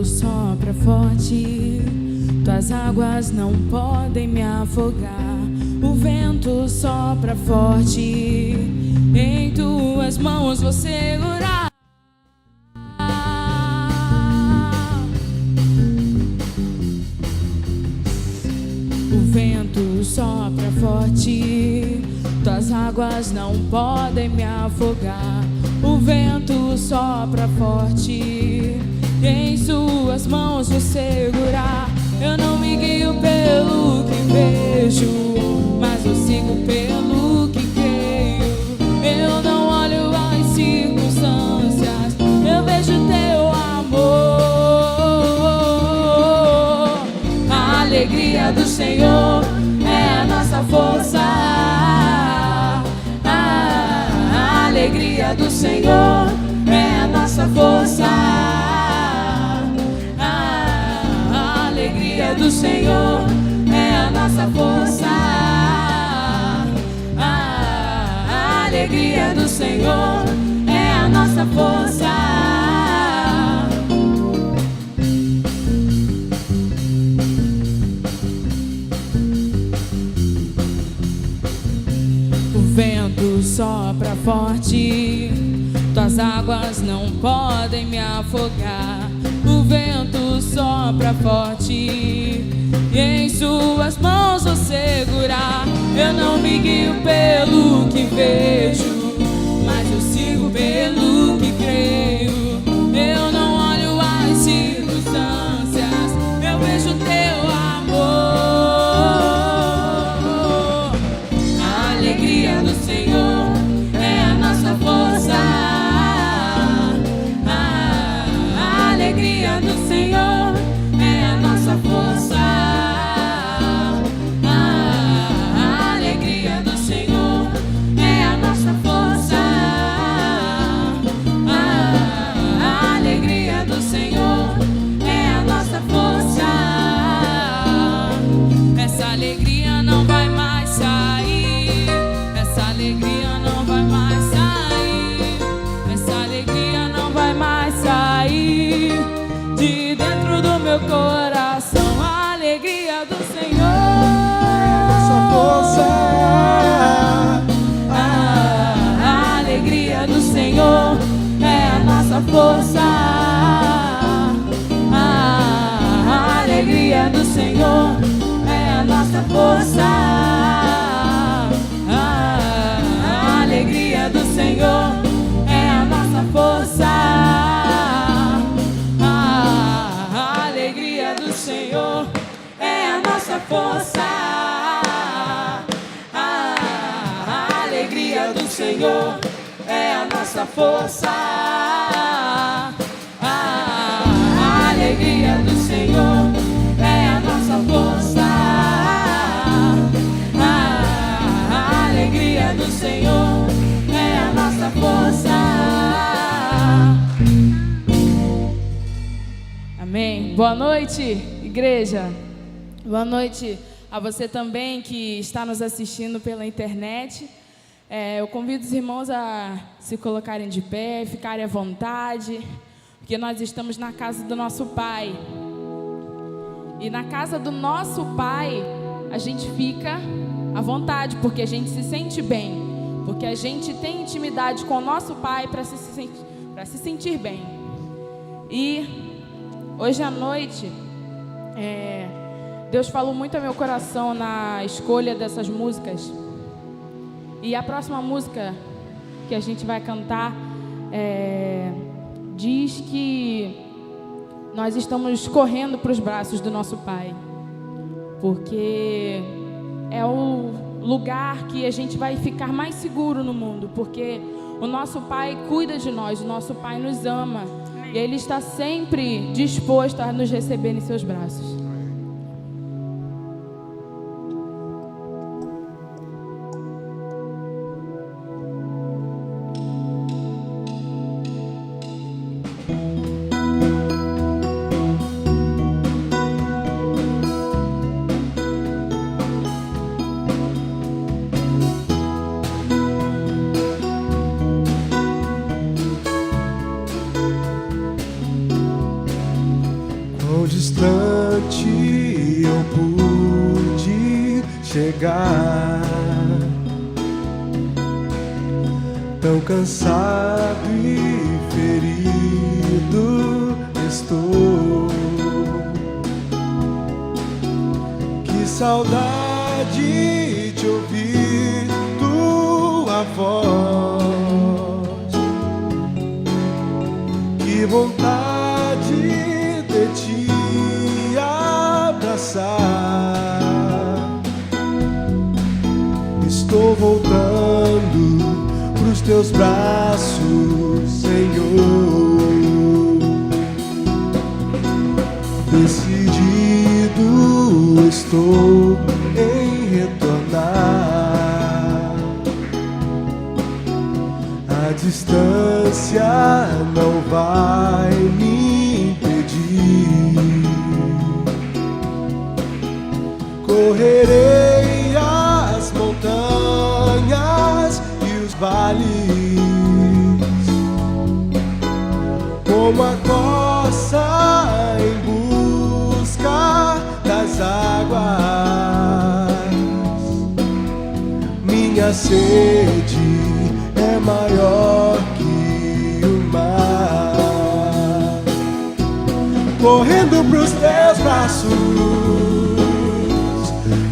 Sopra forte, tuas águas não podem me afogar. O vento sopra forte, em tuas mãos vou segurar. O vento sopra forte, tuas águas não podem me afogar. O vento sopra forte, em suas mãos vou segurar. Eu não me guio pelo que vejo, mas eu sigo pelo que creio. Eu não olho as circunstâncias, eu vejo teu amor. A alegria do Senhor é a nossa força. A alegria do Senhor é a nossa força. A alegria do Senhor é a nossa força. A alegria do Senhor é a nossa força. O vento sopra forte, tuas águas não podem me afogar. O vento sopra forte, e em suas mãos vou segurar. Eu não me guio pelo que vejo, mas eu sigo pelo que creio. Eu não olho as circunstâncias, eu vejo teu amor. A alegria do Senhor é a nossa força. A alegria do Senhor é a nossa força. A alegria do Senhor é a nossa força. A alegria do Senhor é a nossa força. Essa alegria não vai mais sair. Essa alegria não vai mais sair. Essa alegria não vai mais sair de dentro do meu coração. A alegria do Senhor é nossa força. A alegria do Senhor é a nossa força. A alegria do Senhor é a nossa força. A alegria do Senhor é a nossa força. A alegria do Senhor é a nossa força. A alegria do Senhor é a nossa força. A alegria do Senhor é a nossa força. A alegria do Senhor é a nossa força. Amém. Boa noite, igreja. Boa noite a você também que está nos assistindo pela internet. Eu convido os irmãos a se colocarem de pé, ficarem à vontade, porque nós estamos na casa do nosso Pai. E na casa do nosso Pai, a gente fica à vontade, porque a gente se sente bem, porque a gente tem intimidade com o nosso Pai para se sentir bem. E hoje à noite, Deus falou muito ao meu coração na escolha dessas músicas. E a próxima música que a gente vai cantar diz que nós estamos correndo para os braços do nosso Pai, porque é o lugar que a gente vai ficar mais seguro no mundo, porque o nosso Pai cuida de nós, o nosso Pai nos ama, e Ele está sempre disposto a nos receber em seus braços. pude chegar. Tão cansado e ferido estou. Que saudade de ouvir tua voz. Que vontade de te abraçar. Estou voltando pros teus braços, Senhor. Decidido estou em retornar. A distância não vai me impedir. Correrei as montanhas e os vales, como a corça em busca das águas. Minha sede é maior que o mar. Correndo pros teus braços,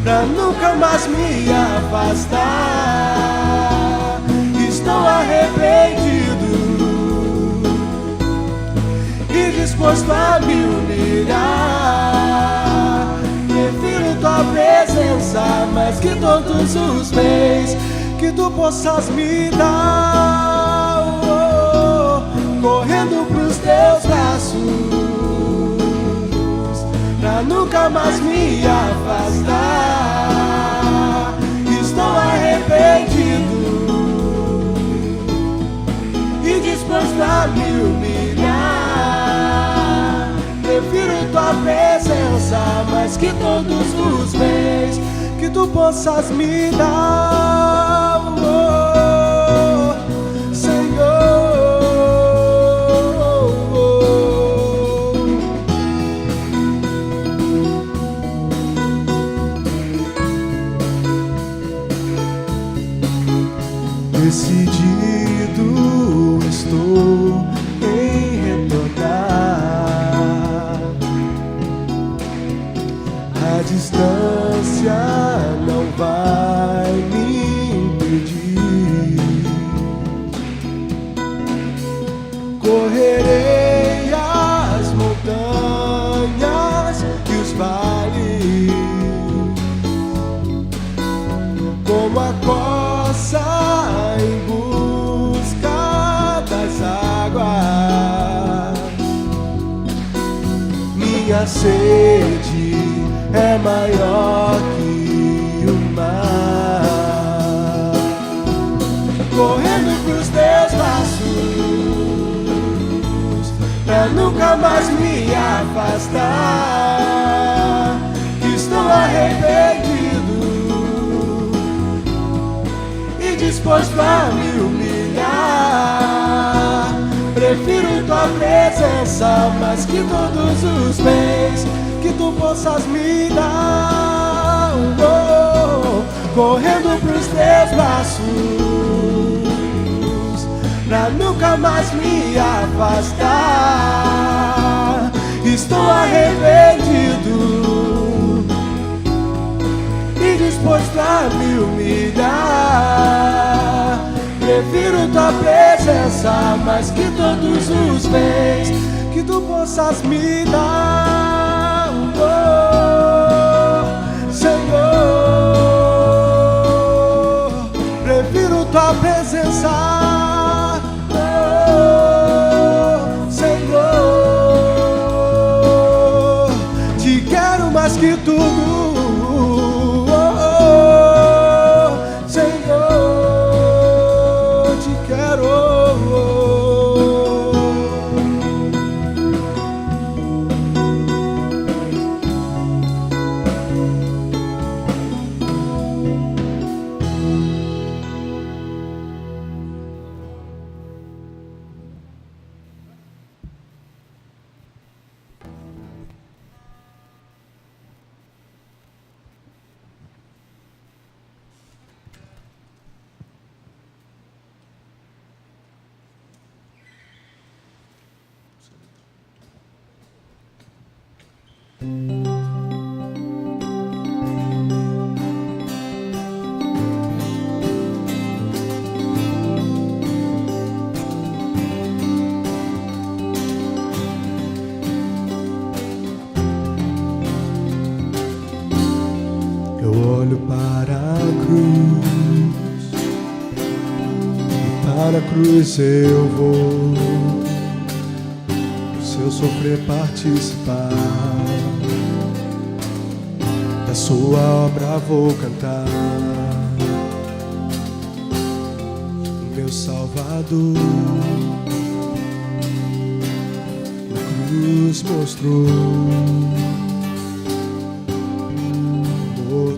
pra nunca mais me afastar. Estou arrependido e disposto a me humilhar. Prefiro tua presença mais que todos os bens que tu possas me dar. Correndo pros teus braços, pra nunca mais me afastar. Estou arrependido e disposto a me humilhar. Prefiro tua presença mais que todos os bens que tu possas me dar, Senhor. Decidido estou em retornar. A distância não vai me impedir. Correrei as montanhas e os vales, como a corça em busca das águas. Minha sede é maior que o mar. Correndo pros teus braços, pra nunca mais me afastar. Estou arrependido e disposto a me humilhar. Prefiro tua presença mais que todos os bens que tu possas me dar. Correndo pros teus braços, pra nunca mais me afastar. Estou arrependido e disposto a me humilhar. Prefiro tua presença mais que todos os bens que tu possas me dar, Senhor. Prefiro tua presença, Senhor. Te quero mais que tudo, Olho para a cruz, e para a cruz eu vou, se eu sofrer participar, da sua obra vou cantar. O meu Salvador na cruz mostrou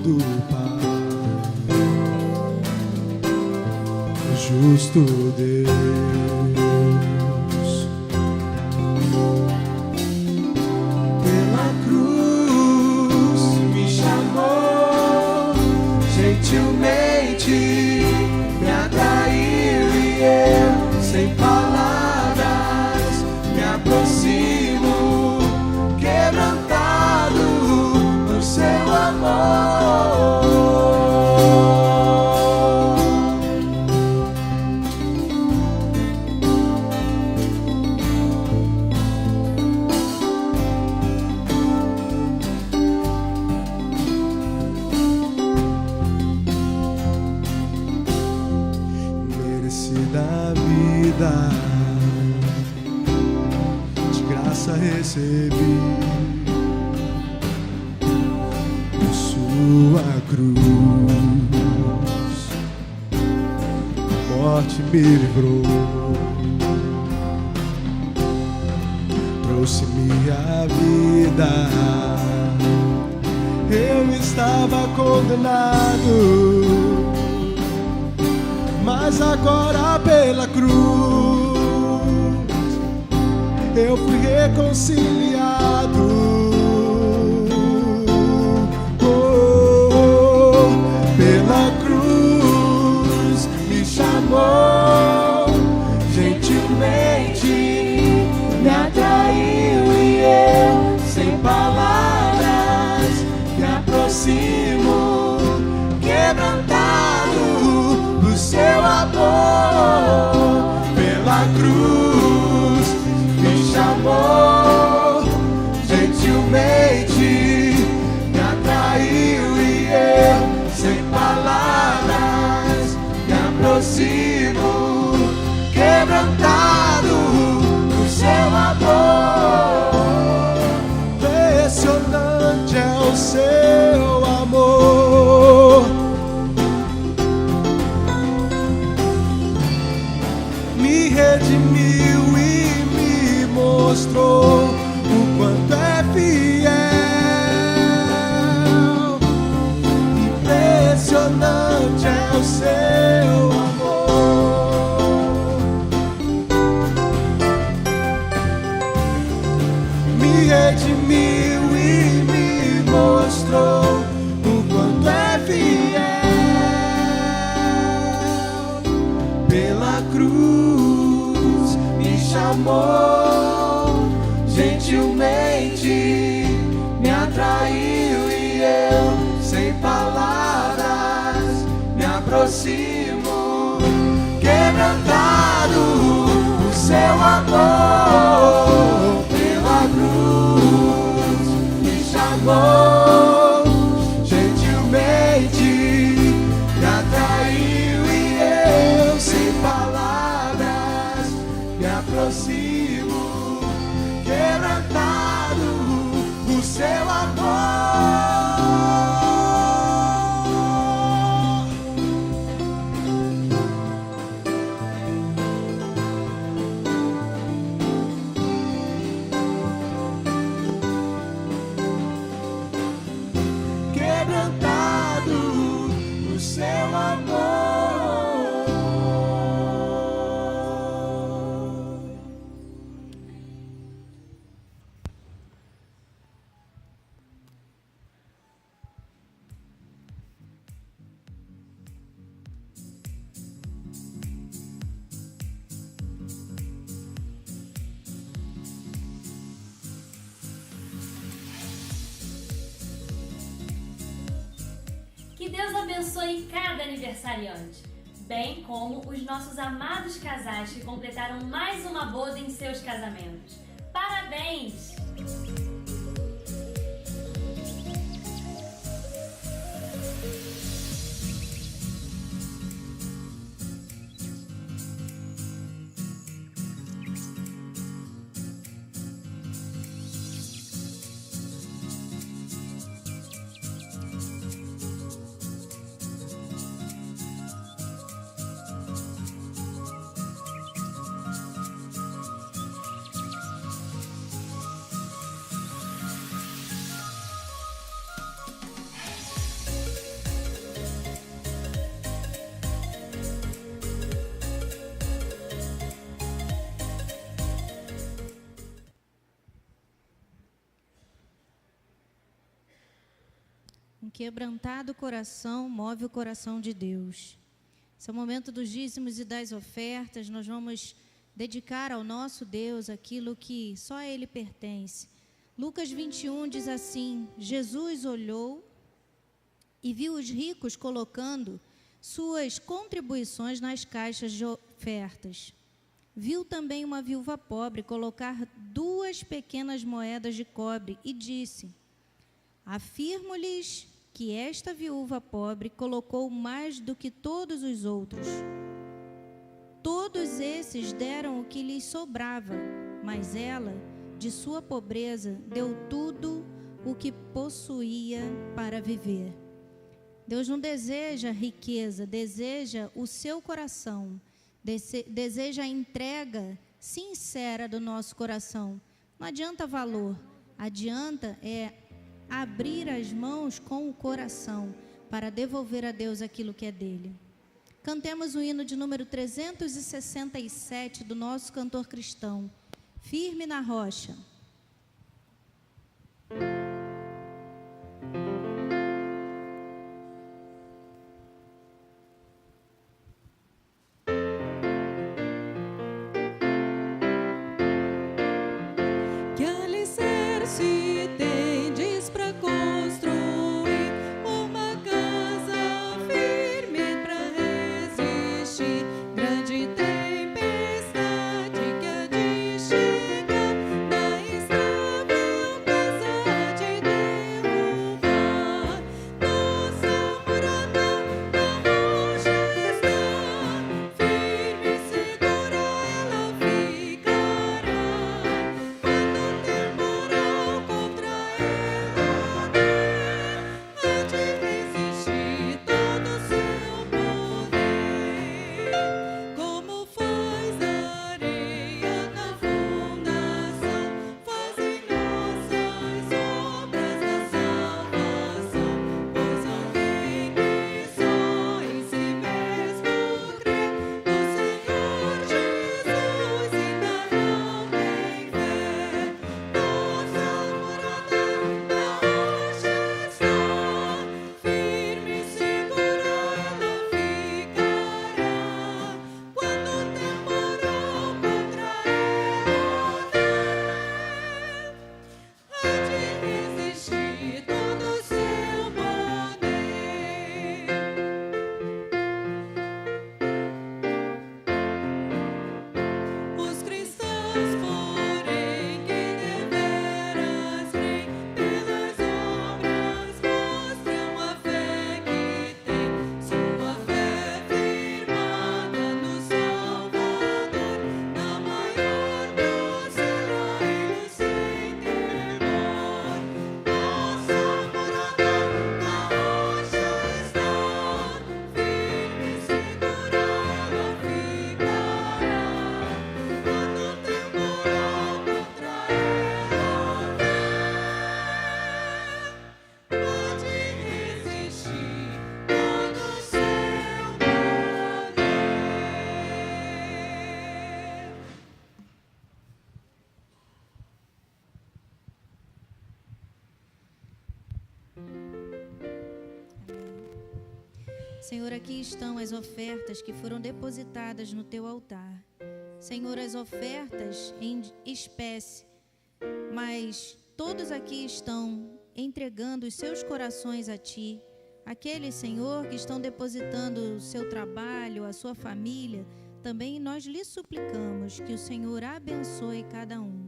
do Pai, o justo Deus. Pela cruz me chamou, gentilmente me atraiu e eu, sem palavras, me aproximo, quebrantado no seu amor. Da vida de graça recebi, por sua cruz a morte me livrou, trouxe-me a vida. Eu estava condenado, mas agora pela cruz eu fui reconciliado. Pela cruz me chamou, gentilmente me atraiu e eu, sem palavras, me aproximo, quebrantado do seu amor. Pela cruz me chamou, gentilmente me atraiu e eu, sem palavras, me aproximo, quebrantado do seu amor. Impressionante é o seu amor, me redimiu e me mostrou o quanto é fiel. Impressionante é o seu amor, me redimiu e me mostrou o quanto é fiel. Pela cruz me chamou, gentilmente me atraiu e eu, sem palavras, me aproximo, quebrantado o seu amor. Pela cruz me chamou, gentilmente me atraiu e eu, sem palavras, me aproximo, quebrantado o seu amor. Quebrantado o seu amor. Deus abençoe cada aniversariante, bem como os nossos amados casais que completaram mais uma boda em seus casamentos. Parabéns! Um quebrantado coração move o coração de Deus. Esse é o momento dos dízimos e das ofertas. Nós vamos dedicar ao nosso Deus aquilo que só a Ele pertence. Lucas 21 diz assim: Jesus olhou e viu os ricos colocando suas contribuições nas caixas de ofertas. Viu também uma viúva pobre colocar 2 pequenas moedas de cobre e disse: afirmo-lhes que esta viúva pobre colocou mais do que todos os outros. Todos esses deram o que lhes sobrava, mas ela, de sua pobreza, deu tudo o que possuía para viver. Deus não deseja riqueza, deseja o seu coração, deseja a entrega sincera do nosso coração. Não adianta valor, adianta abrir as mãos com o coração para devolver a Deus aquilo que é dele. Cantemos o hino de número 367 do nosso cantor cristão, Firme na Rocha. Que alicerce tendes pra construir uma casa firme pra resistir grande tempestade que há de chegar, na instável casa de derrubar. Nossa morada na rocha está, firme e segura ela ficará. Quando o temporal contra ela der, há de resistir todo o seu poder. Como faz a areia na fundação, fazem nossas obras da salvação. Pois alguém que só em si mesmo crê no Senhor Jesus ainda não tem fé. Nossa morada na rocha está, firme e segura ela ficará. Quando o temporal contra ela der, há de resistir todo o seu poder. Os cristãos, porém, que deveras creem, pelas obras mostram a fé que têm, sua fé firmada no Salvador, na maior procerá-lo sem temor. Nossa morada na rocha está, firme e segura ela ficará. Quando o temporal contra ela der, pode resistir todo o seu poder. Senhor, aqui estão as ofertas que foram depositadas no teu altar. Senhor, as ofertas em espécie, mas todos aqui estão entregando os seus corações a ti, Aqueles, Senhor, que estão depositando o seu trabalho, a sua família, também nós lhe suplicamos que o Senhor abençoe cada um.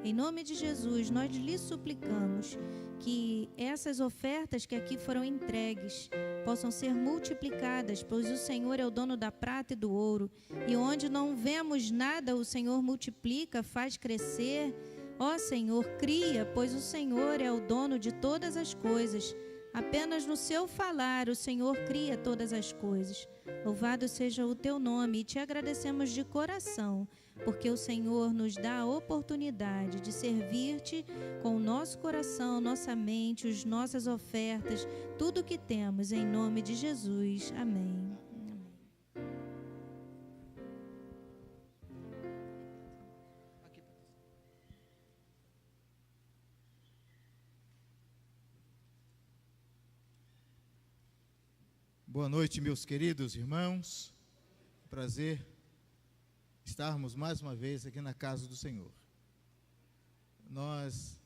Em nome de Jesus, nós lhe suplicamos que essas ofertas que aqui foram entregues possam ser multiplicadas, pois o Senhor é o dono da prata e do ouro, e onde não vemos nada, o Senhor multiplica, faz crescer. Ó Senhor, cria, pois o Senhor é o dono de todas as coisas. Apenas no seu falar o Senhor cria todas as coisas. Louvado seja o teu nome e te agradecemos de coração, porque o Senhor nos dá a oportunidade de servir-te com o nosso coração, nossa mente, as nossas ofertas, tudo o que temos, em nome de Jesus. Amém. Boa noite, meus queridos irmãos. Prazer estarmos mais uma vez aqui na casa do Senhor. Nós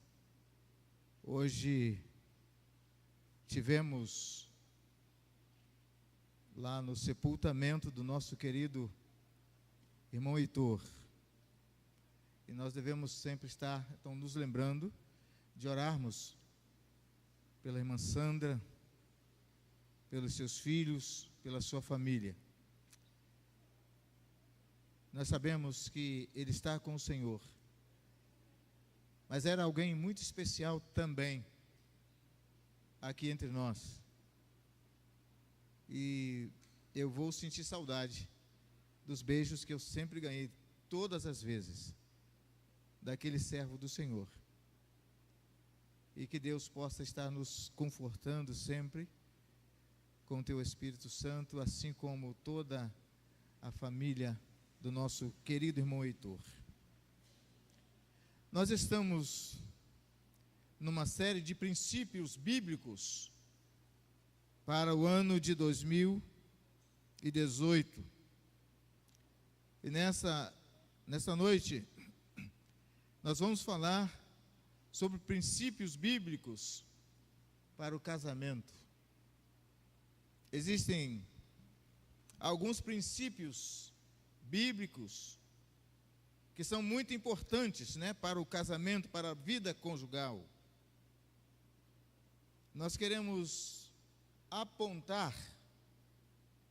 hoje tivemos lá no sepultamento do nosso querido irmão Heitor. E nós devemos sempre estar nos lembrando de orarmos pela irmã Sandra, pelos seus filhos, pela sua família. Nós sabemos que ele está com o Senhor, mas era alguém muito especial também aqui entre nós. E eu vou sentir saudade dos beijos que eu sempre ganhei, todas as vezes, daquele servo do Senhor. E que Deus possa estar nos confortando sempre com o teu Espírito Santo, assim como toda a família do nosso querido irmão Heitor. Nós estamos numa série de princípios bíblicos para o ano de 2018. E nessa noite, nós vamos falar sobre princípios bíblicos para o casamento. Existem alguns princípios bíblicos que são muito importantes, para o casamento, para a vida conjugal. Nós queremos apontar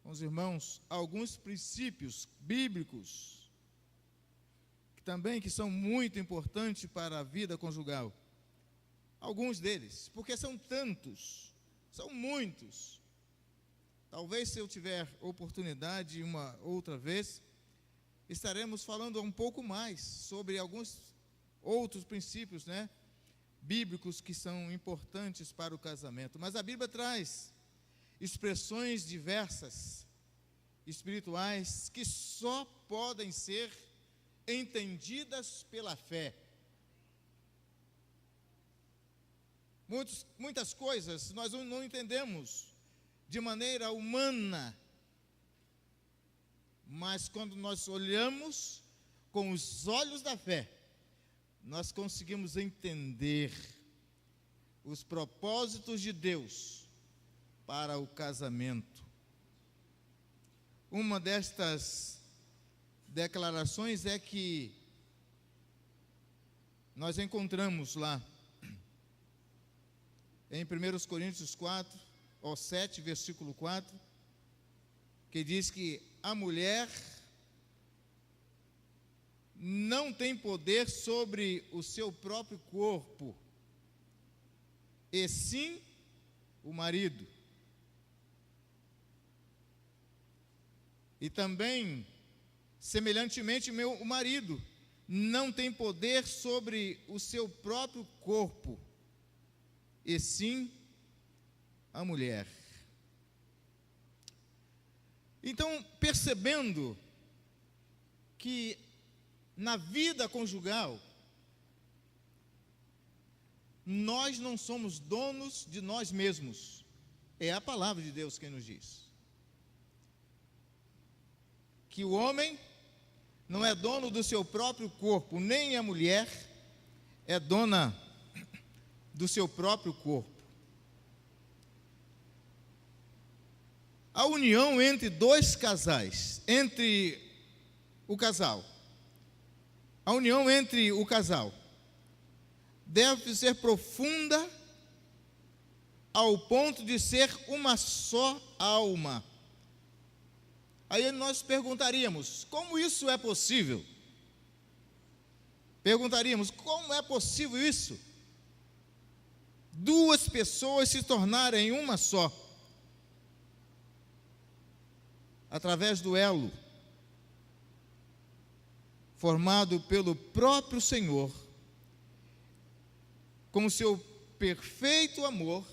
com os irmãos alguns princípios bíblicos que são muito importantes para a vida conjugal. Alguns deles, porque são tantos, são muitos. Talvez, se eu tiver oportunidade uma outra vez, estaremos falando um pouco mais sobre alguns outros princípios, bíblicos que são importantes para o casamento. Mas a Bíblia traz expressões diversas, espirituais, que só podem ser entendidas pela fé. Muitas coisas nós não entendemos de maneira humana, mas quando nós olhamos com os olhos da fé, nós conseguimos entender os propósitos de Deus para o casamento. Uma destas declarações é que nós encontramos lá em 1 Coríntios 7, versículo 4, que diz que a mulher não tem poder sobre o seu próprio corpo, e sim o marido. E também, semelhantemente, o marido não tem poder sobre o seu próprio corpo, e sim a mulher. Então, percebendo que na vida conjugal nós não somos donos de nós mesmos, é a palavra de Deus quem nos diz que o homem não é dono do seu próprio corpo, nem a mulher é dona do seu próprio corpo. a união entre dois casais, entre o casal. A união entre o casal deve ser profunda ao ponto de ser uma só alma. Aí nós perguntaríamos, como isso é possível? Perguntaríamos, como é possível isso? Duas pessoas se tornarem uma só, através do elo formado pelo próprio Senhor, com seu perfeito amor,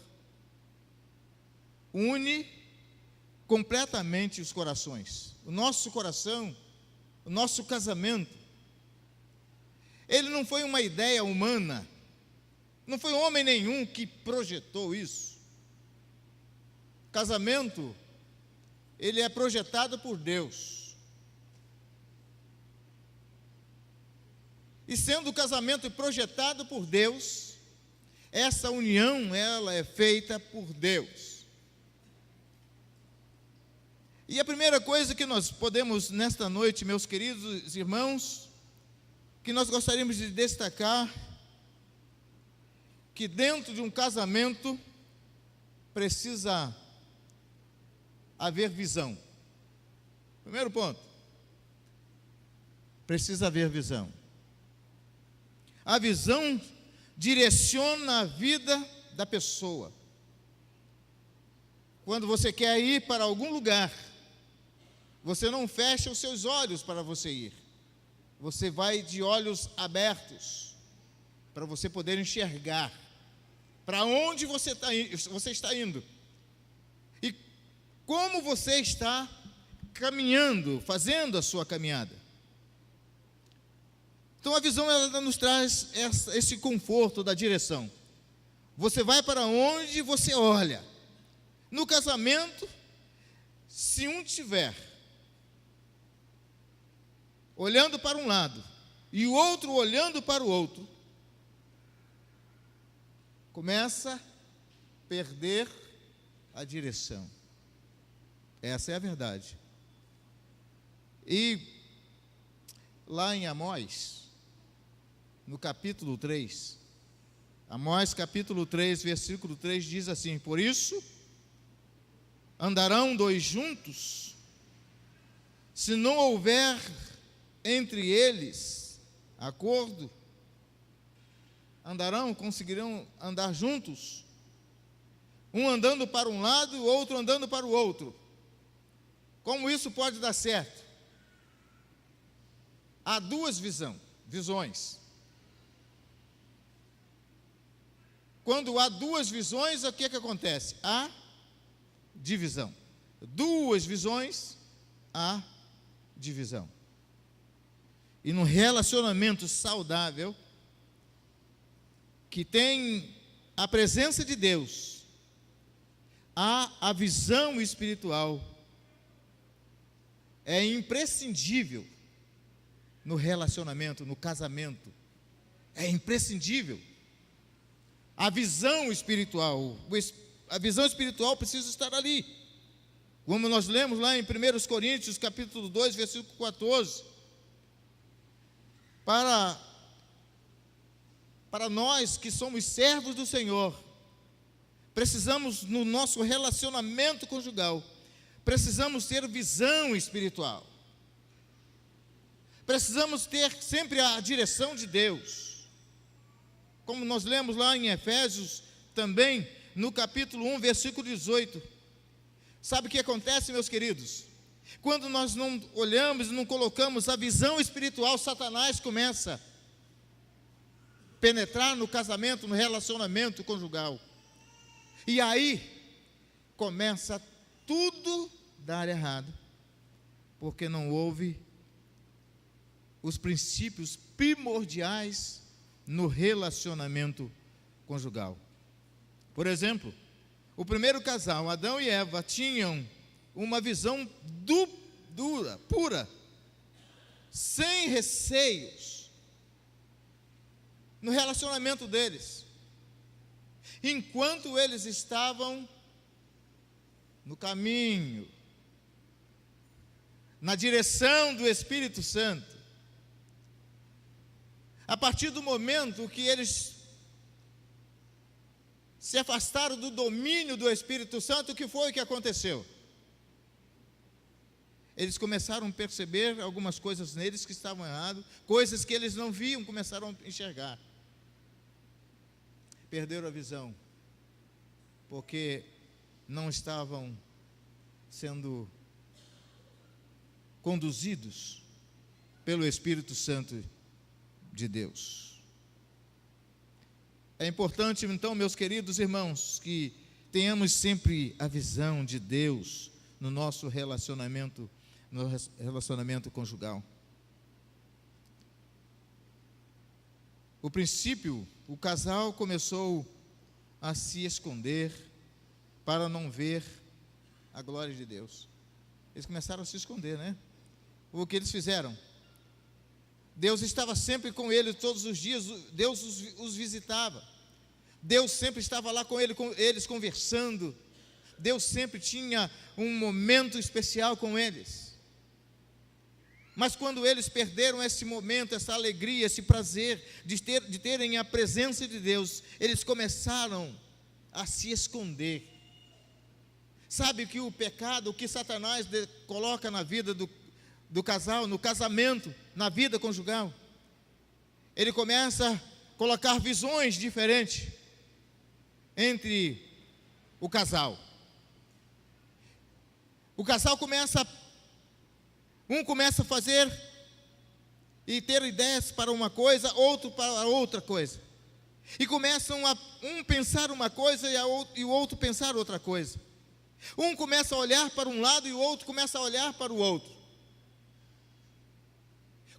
une completamente os corações. O nosso coração, o nosso casamento, ele não foi uma ideia humana, não foi homem nenhum que projetou isso. Casamento, ele é projetado por Deus. E sendo o casamento projetado por Deus, essa união, ela é feita por Deus. E a primeira coisa que nós podemos nesta noite, meus queridos irmãos, que nós gostaríamos de destacar, que dentro de um casamento precisa haver visão. Primeiro ponto, precisa haver visão. A visão direciona a vida da pessoa. Quando você quer ir para algum lugar, você não fecha os seus olhos para você ir. Você vai de olhos abertos, para você poder enxergar para onde você está indo. E como você está caminhando, fazendo a sua caminhada. Então a visão, ela nos traz esse conforto da direção. Você vai para onde você olha. No casamento, se um tiver olhando para um lado e o outro olhando para o outro, começa a perder a direção. Essa é a verdade. E lá em Amós, no capítulo 3, Amós capítulo 3, versículo 3 diz assim: por isso, andarão dois juntos, se não houver entre eles acordo. Conseguirão andar juntos, um andando para um lado e o outro andando para o outro. Como isso pode dar certo? Há duas visões. Quando há duas visões, o que acontece? Há divisão. Duas visões, há divisão. E num relacionamento saudável, que tem a presença de Deus, há a visão espiritual. É imprescindível no relacionamento, no casamento. É imprescindível. A visão espiritual precisa estar ali. Como nós lemos lá em 1 Coríntios, capítulo 2, versículo 14. Para nós que somos servos do Senhor, precisamos, no nosso relacionamento conjugal, precisamos ter visão espiritual. Precisamos ter sempre a direção de Deus. Como nós lemos lá em Efésios, também, no capítulo 1, versículo 18. Sabe o que acontece, meus queridos? Quando nós não olhamos e não colocamos a visão espiritual, Satanás começa a penetrar no casamento, no relacionamento conjugal. E aí, começa tudo a dar errado, porque não houve os princípios primordiais no relacionamento conjugal. Por exemplo, o primeiro casal, Adão e Eva, tinham uma visão pura, sem receios, no relacionamento deles, enquanto eles estavam no caminho, na direção do Espírito Santo. A partir do momento que eles se afastaram do domínio do Espírito Santo, o que foi que aconteceu? Eles começaram a perceber algumas coisas neles que estavam erradas, coisas que eles não viam, começaram a enxergar. Perderam a visão, porque não estavam sendo conduzidos pelo Espírito Santo de Deus. É importante, então, meus queridos irmãos, que tenhamos sempre a visão de Deus no nosso relacionamento conjugal. O princípio, o casal começou a se esconder para não ver a glória de Deus. Eles começaram a se esconder, né? O que eles fizeram? Deus estava sempre com eles todos os dias, Deus os visitava. Deus sempre estava lá com eles conversando. Deus sempre tinha um momento especial com eles. Mas quando eles perderam esse momento, essa alegria, esse prazer de terem a presença de Deus, eles começaram a se esconder. Sabe que o pecado, o que Satanás coloca na vida do casal, no casamento, na vida conjugal, ele começa a colocar visões diferentes entre o casal. O casal um começa a fazer e ter ideias para uma coisa, outro para outra coisa. E começam a um pensar uma coisa e o outro pensar outra coisa. Um começa a olhar para um lado e o outro começa a olhar para o outro.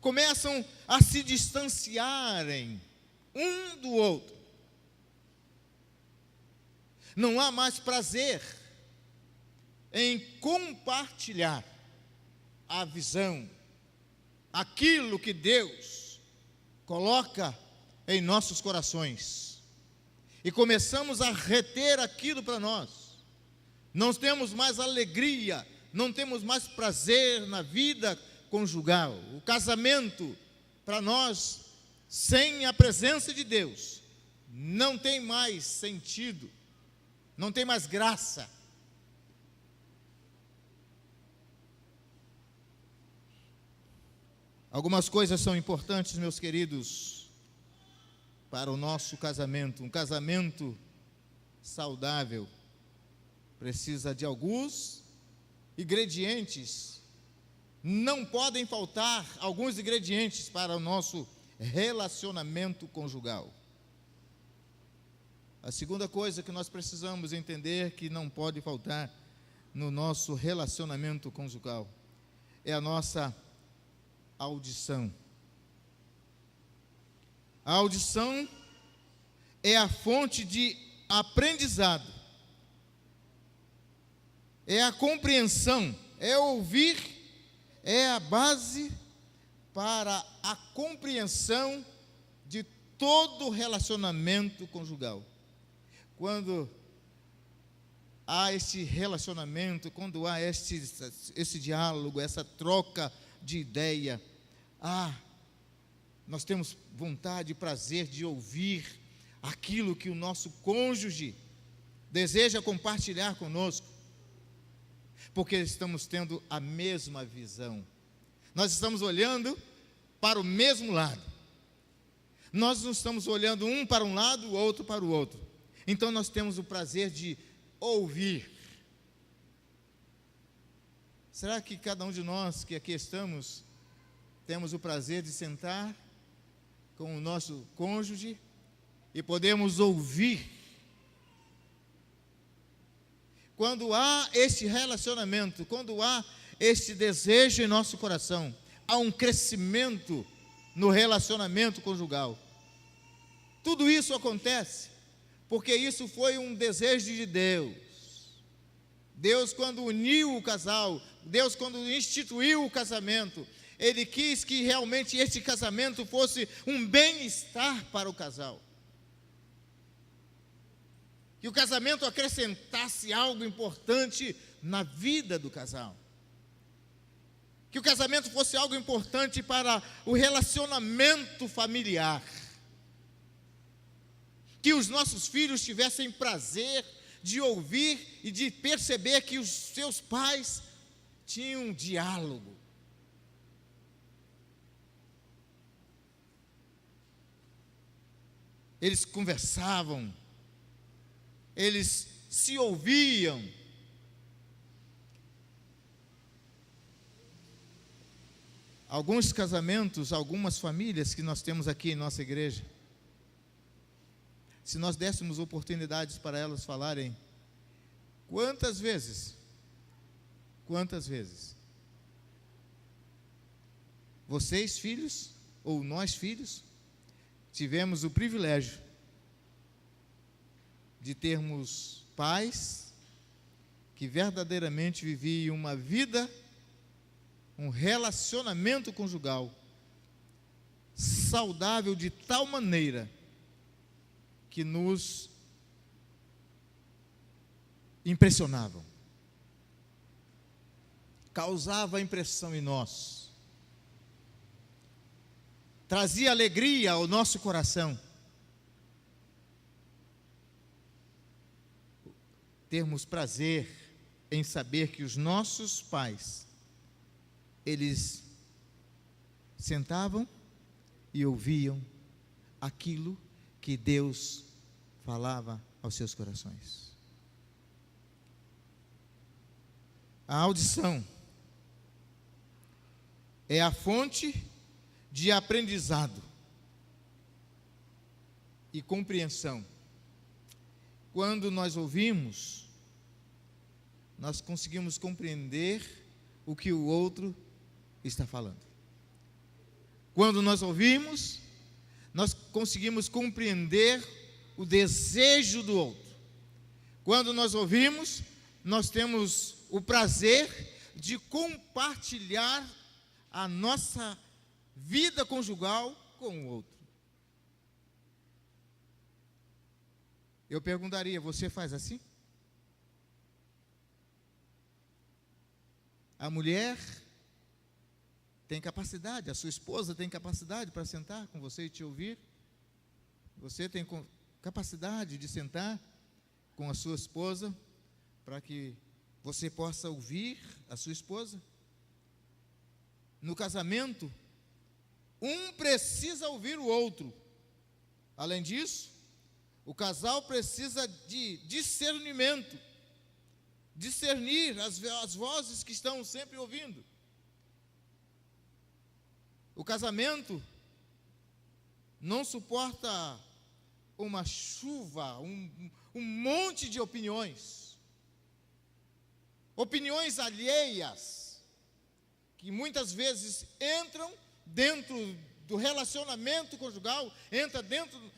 Começam a se distanciarem um do outro. Não há mais prazer em compartilhar a visão, aquilo que Deus coloca em nossos corações. E começamos a reter aquilo para nós. Não temos mais alegria, não temos mais prazer na vida conjugal. O casamento, para nós, sem a presença de Deus, não tem mais sentido, não tem mais graça. Algumas coisas são importantes, meus queridos, para o nosso casamento. Um casamento saudável precisa de alguns ingredientes. Não podem faltar alguns ingredientes para o nosso relacionamento conjugal. A segunda coisa que nós precisamos entender que não pode faltar no nosso relacionamento conjugal é a nossa audição. A audição é a fonte de aprendizado, é a compreensão, é ouvir, é a base para a compreensão de todo relacionamento conjugal. Quando há esse relacionamento, quando há esse diálogo, essa troca de ideia, nós temos vontade e prazer de ouvir aquilo que o nosso cônjuge deseja compartilhar conosco, porque estamos tendo a mesma visão, nós estamos olhando para o mesmo lado, nós não estamos olhando um para um lado, o outro para o outro, então nós temos o prazer de ouvir. Será que cada um de nós que aqui estamos, temos o prazer de sentar com o nosso cônjuge e podemos ouvir? Quando há este relacionamento, quando há este desejo em nosso coração, há um crescimento no relacionamento conjugal. Tudo isso acontece porque isso foi um desejo de Deus. Deus, quando uniu o casal, Deus, quando instituiu o casamento, Ele quis que realmente este casamento fosse um bem-estar para o casal. Que o casamento acrescentasse algo importante na vida do casal. Que o casamento fosse algo importante para o relacionamento familiar. Que os nossos filhos tivessem prazer de ouvir e de perceber que os seus pais tinham um diálogo. Eles conversavam, eles se ouviam. Alguns casamentos, algumas famílias que nós temos aqui em nossa igreja, se nós dessemos oportunidades para elas falarem, quantas vezes vocês filhos, ou nós filhos, tivemos o privilégio de termos pais que verdadeiramente viviam uma vida, um relacionamento conjugal saudável de tal maneira que nos impressionavam, causava impressão em nós, trazia alegria ao nosso coração. Termos prazer em saber que os nossos pais, eles sentavam e ouviam aquilo que Deus falava aos seus corações. A audição é a fonte de aprendizado e compreensão. Quando nós ouvimos, nós conseguimos compreender o que o outro está falando. Quando nós ouvimos, nós conseguimos compreender o desejo do outro. Quando nós ouvimos, nós temos o prazer de compartilhar a nossa vida conjugal com o outro. Eu perguntaria, você faz assim? A mulher tem capacidade, a sua esposa tem capacidade para sentar com você e te ouvir? Você tem capacidade de sentar com a sua esposa para que você possa ouvir a sua esposa? No casamento, um precisa ouvir o outro. Além disso, o casal precisa de discernimento, discernir as vozes que estão sempre ouvindo. O casamento não suporta uma chuva, um monte de opiniões. Opiniões alheias, que muitas vezes entram dentro do relacionamento conjugal, entra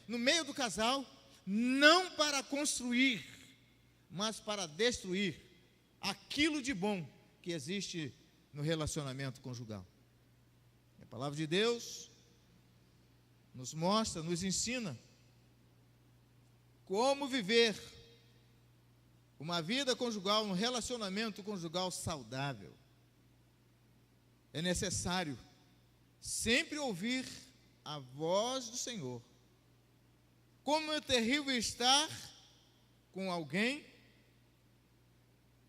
no meio do casal, não para construir, mas para destruir aquilo de bom que existe no relacionamento conjugal. A palavra de Deus nos mostra, nos ensina como viver uma vida conjugal, um relacionamento conjugal saudável. É necessário sempre ouvir a voz do Senhor. Como é terrível estar com alguém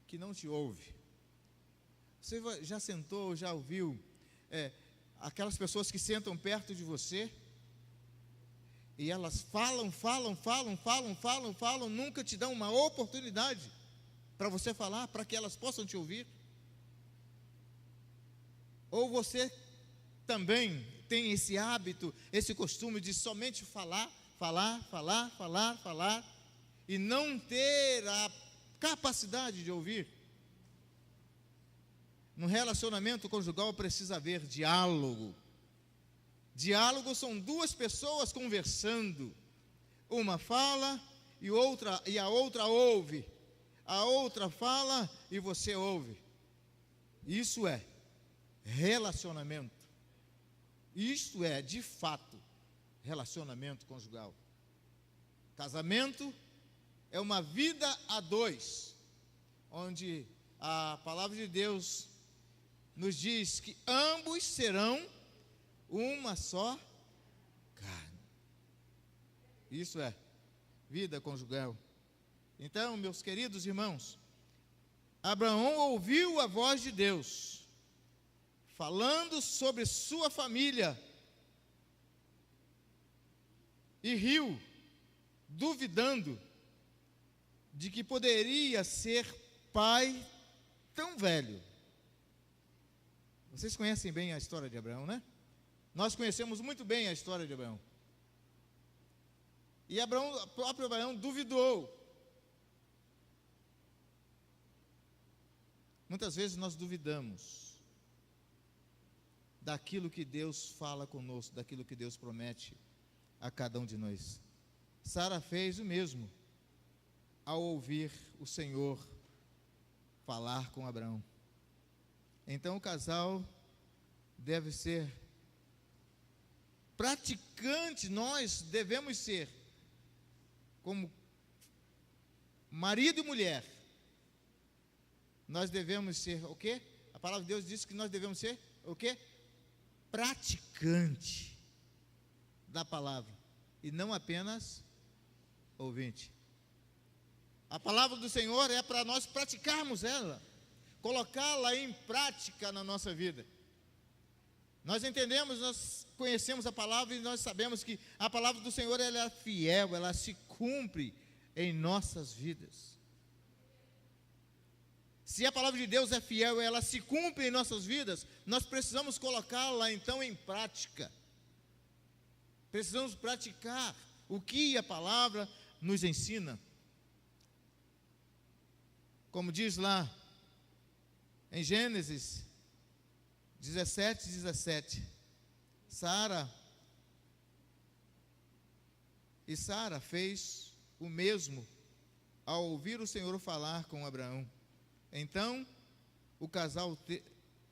que não te ouve. Você já sentou, já ouviu aquelas pessoas que sentam perto de você e elas falam, nunca te dão uma oportunidade para você falar, para que elas possam te ouvir? Ou você também tem esse hábito, esse costume de somente falar e não ter a capacidade de ouvir? No relacionamento conjugal precisa haver diálogo. Diálogo são duas pessoas conversando. Uma fala e a outra ouve. A outra fala e você ouve. Isso é relacionamento. Isto é, de fato, relacionamento conjugal. Casamento é uma vida a dois, onde a palavra de Deus nos diz que ambos serão uma só carne. Isso é vida conjugal. Então, meus queridos irmãos, Abraão ouviu a voz de Deus, falando sobre sua família, e riu, duvidando de que poderia ser pai tão velho. Vocês conhecem bem a história de Abraão, né? Nós conhecemos muito bem a história de Abraão. E o próprio Abraão duvidou. Muitas vezes nós duvidamos daquilo que Deus fala conosco, daquilo que Deus promete a cada um de nós. Sara fez o mesmo ao ouvir o Senhor falar com Abraão. Então o casal deve ser praticante, nós devemos ser, como marido e mulher, nós devemos ser o quê? A palavra de Deus diz que nós devemos ser o quê? Praticante da palavra, e não apenas ouvinte. A palavra do Senhor é para nós praticarmos ela, colocá-la em prática na nossa vida. Nós entendemos, nós conhecemos a palavra e nós sabemos que a palavra do Senhor ela é fiel, ela se cumpre em nossas vidas. Se a palavra de Deus é fiel e ela se cumpre em nossas vidas, nós precisamos colocá-la então em prática. Precisamos praticar o que a palavra nos ensina. Como diz lá em Gênesis 17:17, Sara fez o mesmo ao ouvir o Senhor falar com Abraão. Então, o casal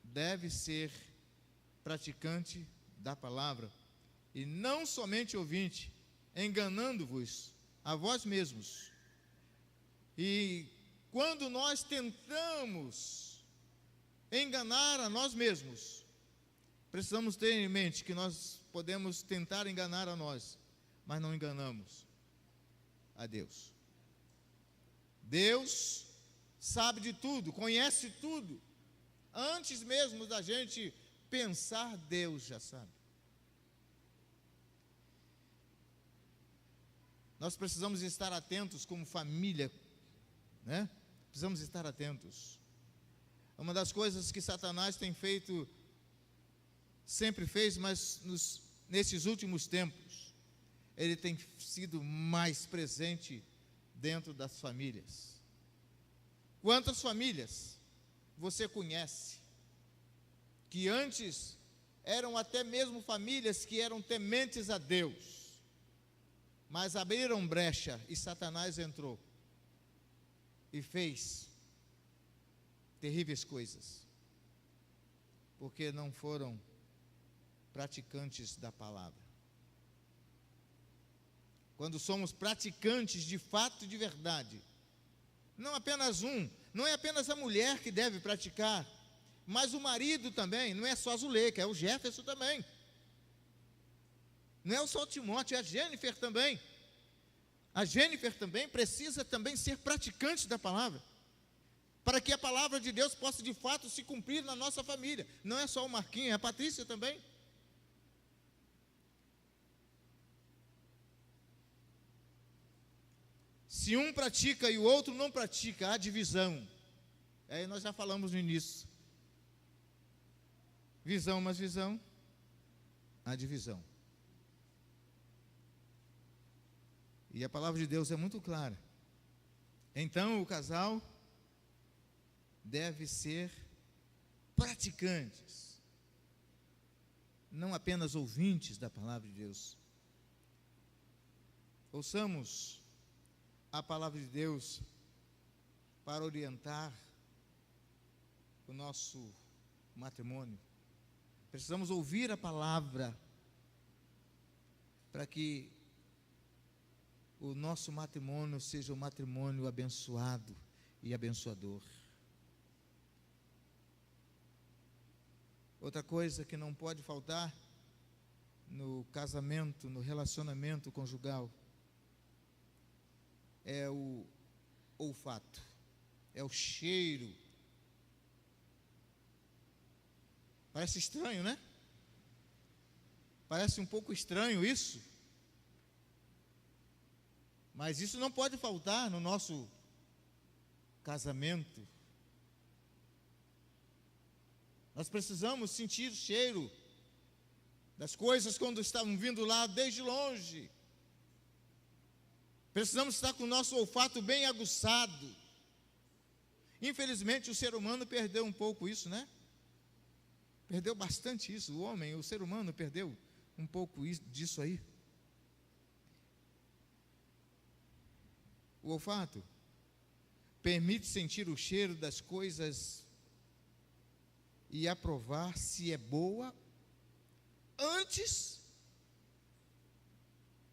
deve ser praticante da palavra e não somente ouvinte, enganando-vos a vós mesmos. E quando nós tentamos enganar a nós mesmos, precisamos ter em mente que nós podemos tentar enganar a nós, mas não enganamos a Deus. Deus sabe de tudo, conhece tudo. Antes mesmo da gente pensar, Deus já sabe. Nós precisamos estar atentos como família, né? Precisamos estar atentos. Uma das coisas que Satanás tem feito, sempre fez, mas nesses últimos tempos, ele tem sido mais presente dentro das famílias. Quantas famílias você conhece que antes eram até mesmo famílias que eram tementes a Deus, mas abriram brecha e Satanás entrou e fez terríveis coisas, porque não foram praticantes da palavra. Quando somos praticantes de fato e de verdade, não é apenas a mulher que deve praticar, mas o marido também, não é só a Zuleika, é o Jefferson também. Não é só o Timóteo, é a Jennifer também. A Jennifer também precisa também ser praticante da palavra, para que a palavra de Deus possa de fato se cumprir na nossa família. Não é só o Marquinhos, é a Patrícia também. Se um pratica e o outro não pratica, há divisão. Aí nós já falamos no início. Visão mais visão, há divisão. E a palavra de Deus é muito clara. Então o casal deve ser praticantes, não apenas ouvintes da palavra de Deus. Ouçamos a palavra de Deus para orientar o nosso matrimônio. Precisamos ouvir a palavra para que o nosso matrimônio seja um matrimônio abençoado e abençoador. Outra coisa que não pode faltar no casamento, no relacionamento conjugal, é o olfato, é o cheiro. Parece estranho, né? Parece um pouco estranho isso. Mas isso não pode faltar no nosso casamento. Nós precisamos sentir o cheiro das coisas quando estão vindo lá desde longe. Precisamos estar com o nosso olfato bem aguçado. Infelizmente, o ser humano perdeu um pouco isso, né? Perdeu bastante isso. O homem, o ser humano perdeu um pouco disso aí. O olfato permite sentir o cheiro das coisas e aprovar se é boa antes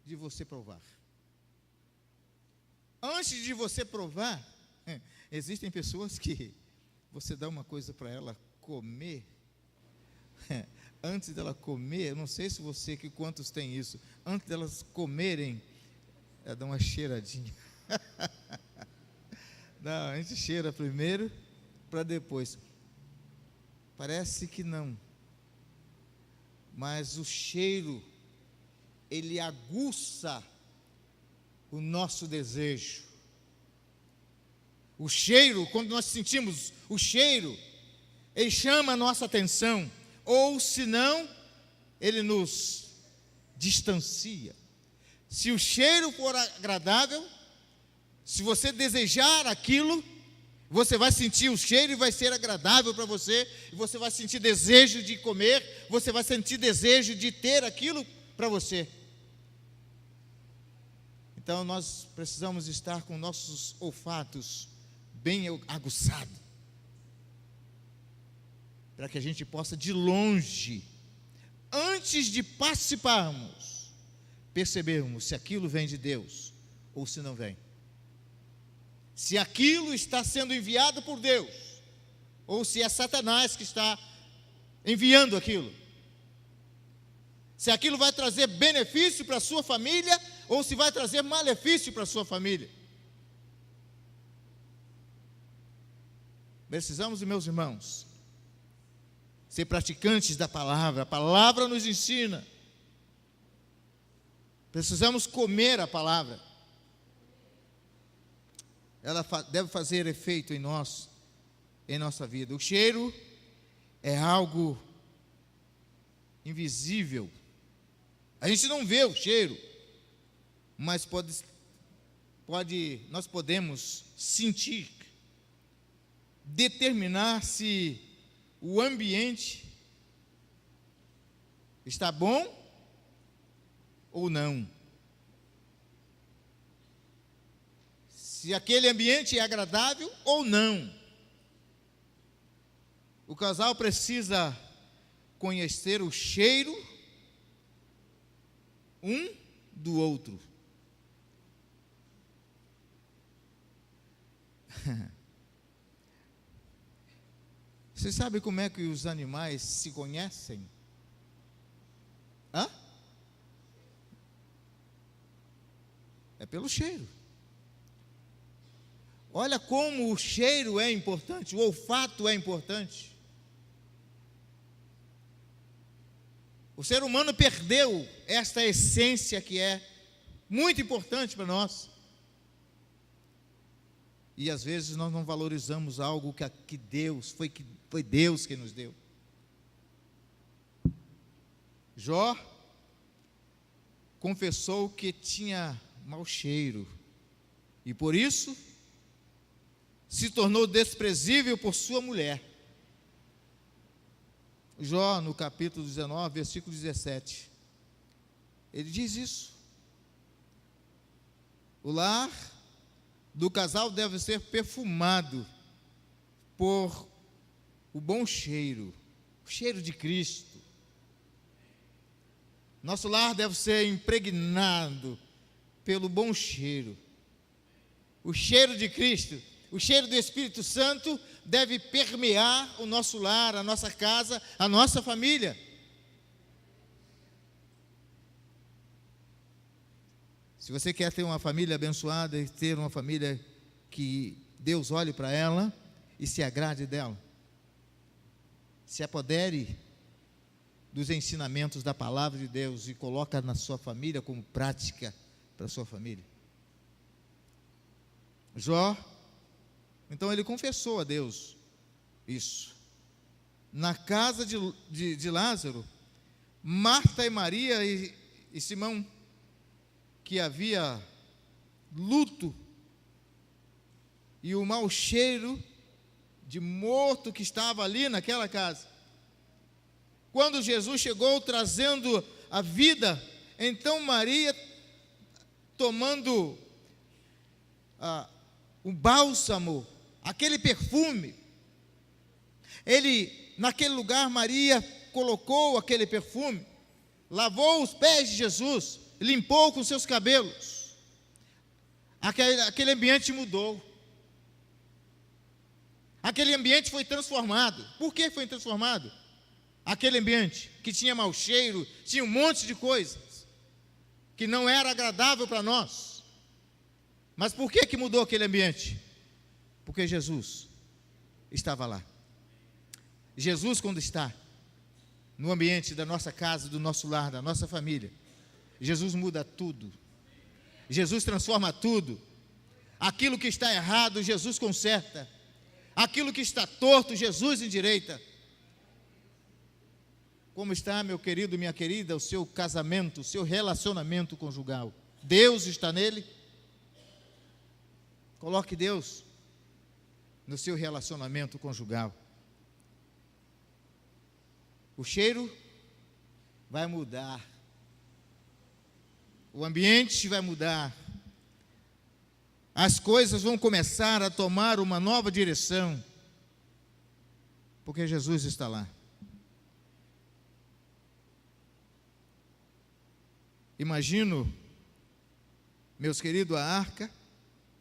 de você provar. Antes de você provar, existem pessoas que você dá uma coisa para ela comer, antes dela comer, eu não sei se você, que quantos tem isso, antes delas comerem, ela dá uma cheiradinha. Não, a gente cheira primeiro para depois. Parece que não, mas o cheiro, ele aguça o nosso desejo. O cheiro, quando nós sentimos o cheiro, ele chama a nossa atenção, ou senão, ele nos distancia. Se o cheiro for agradável, se você desejar aquilo, você vai sentir o cheiro e vai ser agradável para você, e você vai sentir desejo de comer, você vai sentir desejo de ter aquilo para você. Então nós precisamos estar com nossos olfatos bem aguçados, para que a gente possa de longe, antes de participarmos, percebermos se aquilo vem de Deus ou se não vem. Se aquilo está sendo enviado por Deus, ou se é Satanás que está enviando aquilo. Se aquilo vai trazer benefício para a sua família, ou se vai trazer malefício para a sua família. Precisamos, meus irmãos, ser praticantes da palavra. A palavra nos ensina. Precisamos comer a palavra. Ela deve fazer efeito em nós, em nossa vida. O cheiro é algo invisível. A gente não vê o cheiro, mas nós podemos sentir, determinar se o ambiente está bom ou não. Se aquele ambiente é agradável ou não. O casal precisa conhecer o cheiro um do outro. Você sabe como é que os animais se conhecem? Hã? É pelo cheiro. Olha como o cheiro é importante, o olfato é importante. O ser humano perdeu esta essência que é muito importante para nós. E às vezes nós não valorizamos algo que Deus, foi Deus que nos deu. Jó confessou que tinha mau cheiro, e por isso se tornou desprezível por sua mulher. Jó, no capítulo 19, versículo 17, ele diz isso. O lar do casal deve ser perfumado por o bom cheiro, o cheiro de Cristo. Nosso lar deve ser impregnado pelo bom cheiro. O cheiro de Cristo, o cheiro do Espírito Santo deve permear o nosso lar, a nossa casa, a nossa família. Se você quer ter uma família abençoada e ter uma família que Deus olhe para ela e se agrade dela, se apodere dos ensinamentos da palavra de Deus e coloca na sua família como prática para a sua família. Jó, então ele confessou a Deus isso. Na casa de Lázaro, Marta e Maria e Simão, que havia luto e o mau cheiro de morto que estava ali naquela casa. Quando Jesus chegou trazendo a vida, então Maria, tomando o bálsamo, aquele perfume, naquele lugar, Maria colocou aquele perfume, lavou os pés de Jesus, limpou com seus cabelos. Aquele ambiente mudou. Aquele ambiente foi transformado. Por que foi transformado? Aquele ambiente que tinha mau cheiro, tinha um monte de coisas que não era agradável para nós. Mas por que mudou aquele ambiente? Porque Jesus estava lá. Jesus, quando está no ambiente da nossa casa, do nosso lar, da nossa família, Jesus muda tudo. Jesus transforma tudo. Aquilo que está errado, Jesus conserta. Aquilo que está torto, Jesus endireita. Como está, meu querido, minha querida, o seu casamento, o seu relacionamento conjugal? Deus está nele? Coloque Deus no seu relacionamento conjugal. O cheiro vai mudar. O ambiente vai mudar. As coisas vão começar a tomar uma nova direção. Porque Jesus está lá. Imagino, meus queridos, a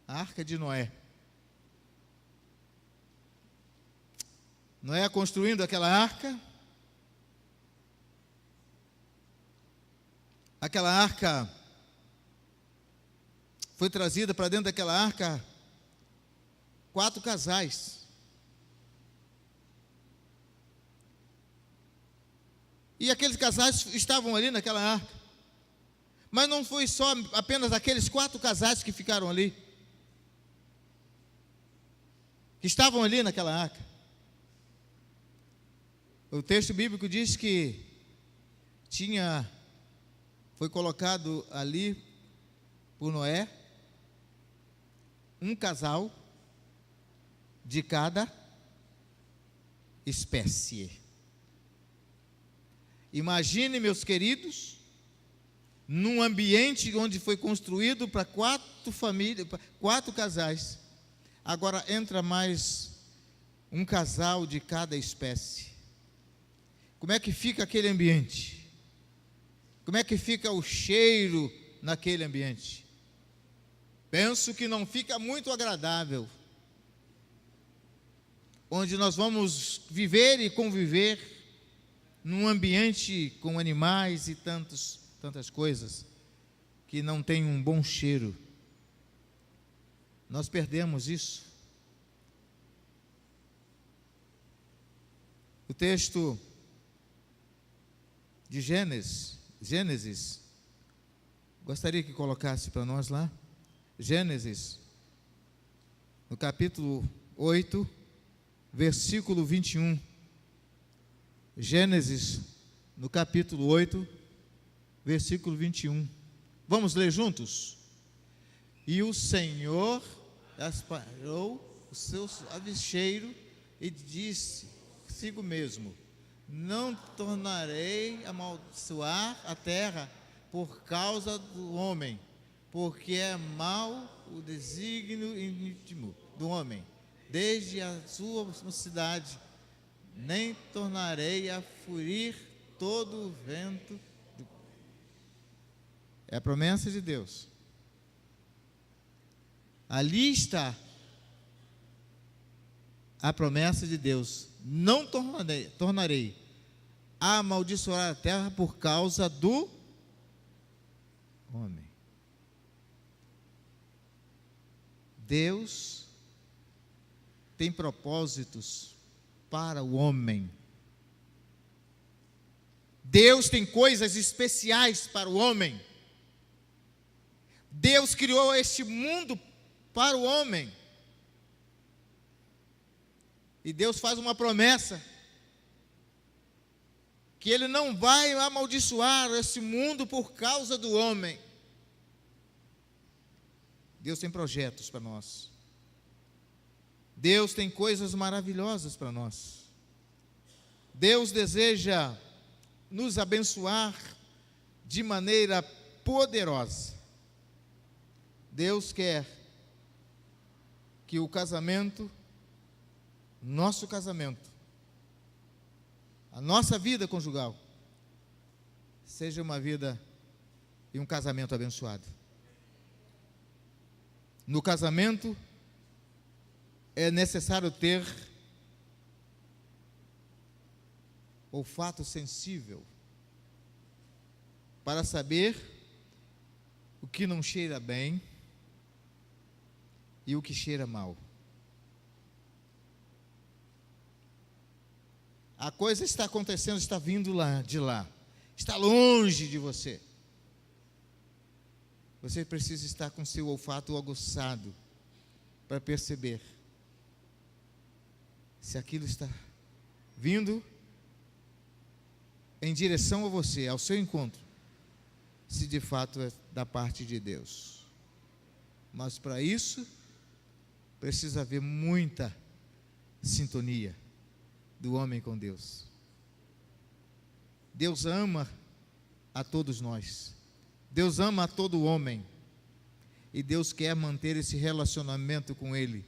arca de Noé. Noé construindo aquela arca. Aquela arca foi trazida para dentro daquela arca 4 casais. E aqueles casais estavam ali naquela arca. Mas não foi só apenas aqueles 4 casais que ficaram ali, que estavam ali naquela arca. O texto bíblico diz que foi colocado ali por Noé um casal de cada espécie. Imagine, meus queridos, num ambiente onde foi construído para 4 famílias, 4 casais. Agora entra mais um casal de cada espécie. Como é que fica aquele ambiente? Como é que fica o cheiro naquele ambiente? Penso que não fica muito agradável. Onde nós vamos viver e conviver num ambiente com animais e tantas coisas que não tem um bom cheiro. Nós perdemos isso. O texto de Gênesis, gostaria que colocasse para nós lá, Gênesis, no capítulo 8, versículo 21. Gênesis, no capítulo 8, versículo 21. Vamos ler juntos? E o Senhor asparou o seu suave cheiro e disse consigo mesmo: não tornarei a amaldiçoar a terra por causa do homem, porque é mau o desígnio íntimo do homem, desde a sua mocidade, nem tornarei a ferir todo o vento. É a promessa de Deus. Ali está a promessa de Deus: não tornarei a amaldiçoar a terra por causa do homem. Deus tem propósitos para o homem. Deus tem coisas especiais para o homem. Deus criou este mundo para o homem. E Deus faz uma promessa: que Ele não vai amaldiçoar esse mundo por causa do homem. Deus tem projetos para nós. Deus tem coisas maravilhosas para nós. Deus deseja nos abençoar de maneira poderosa. Deus quer que o casamento, nosso casamento, a nossa vida conjugal, seja uma vida e um casamento abençoado. No casamento, é necessário ter olfato sensível para saber o que não cheira bem e o que cheira mal. A coisa está acontecendo, está vindo de lá, está longe de você. Você precisa estar com seu olfato aguçado para perceber se aquilo está vindo em direção a você, ao seu encontro, se de fato é da parte de Deus. Mas para isso, precisa haver muita sintonia do homem com Deus. Deus ama a todos nós. Deus ama a todo homem. E Deus quer manter esse relacionamento com Ele.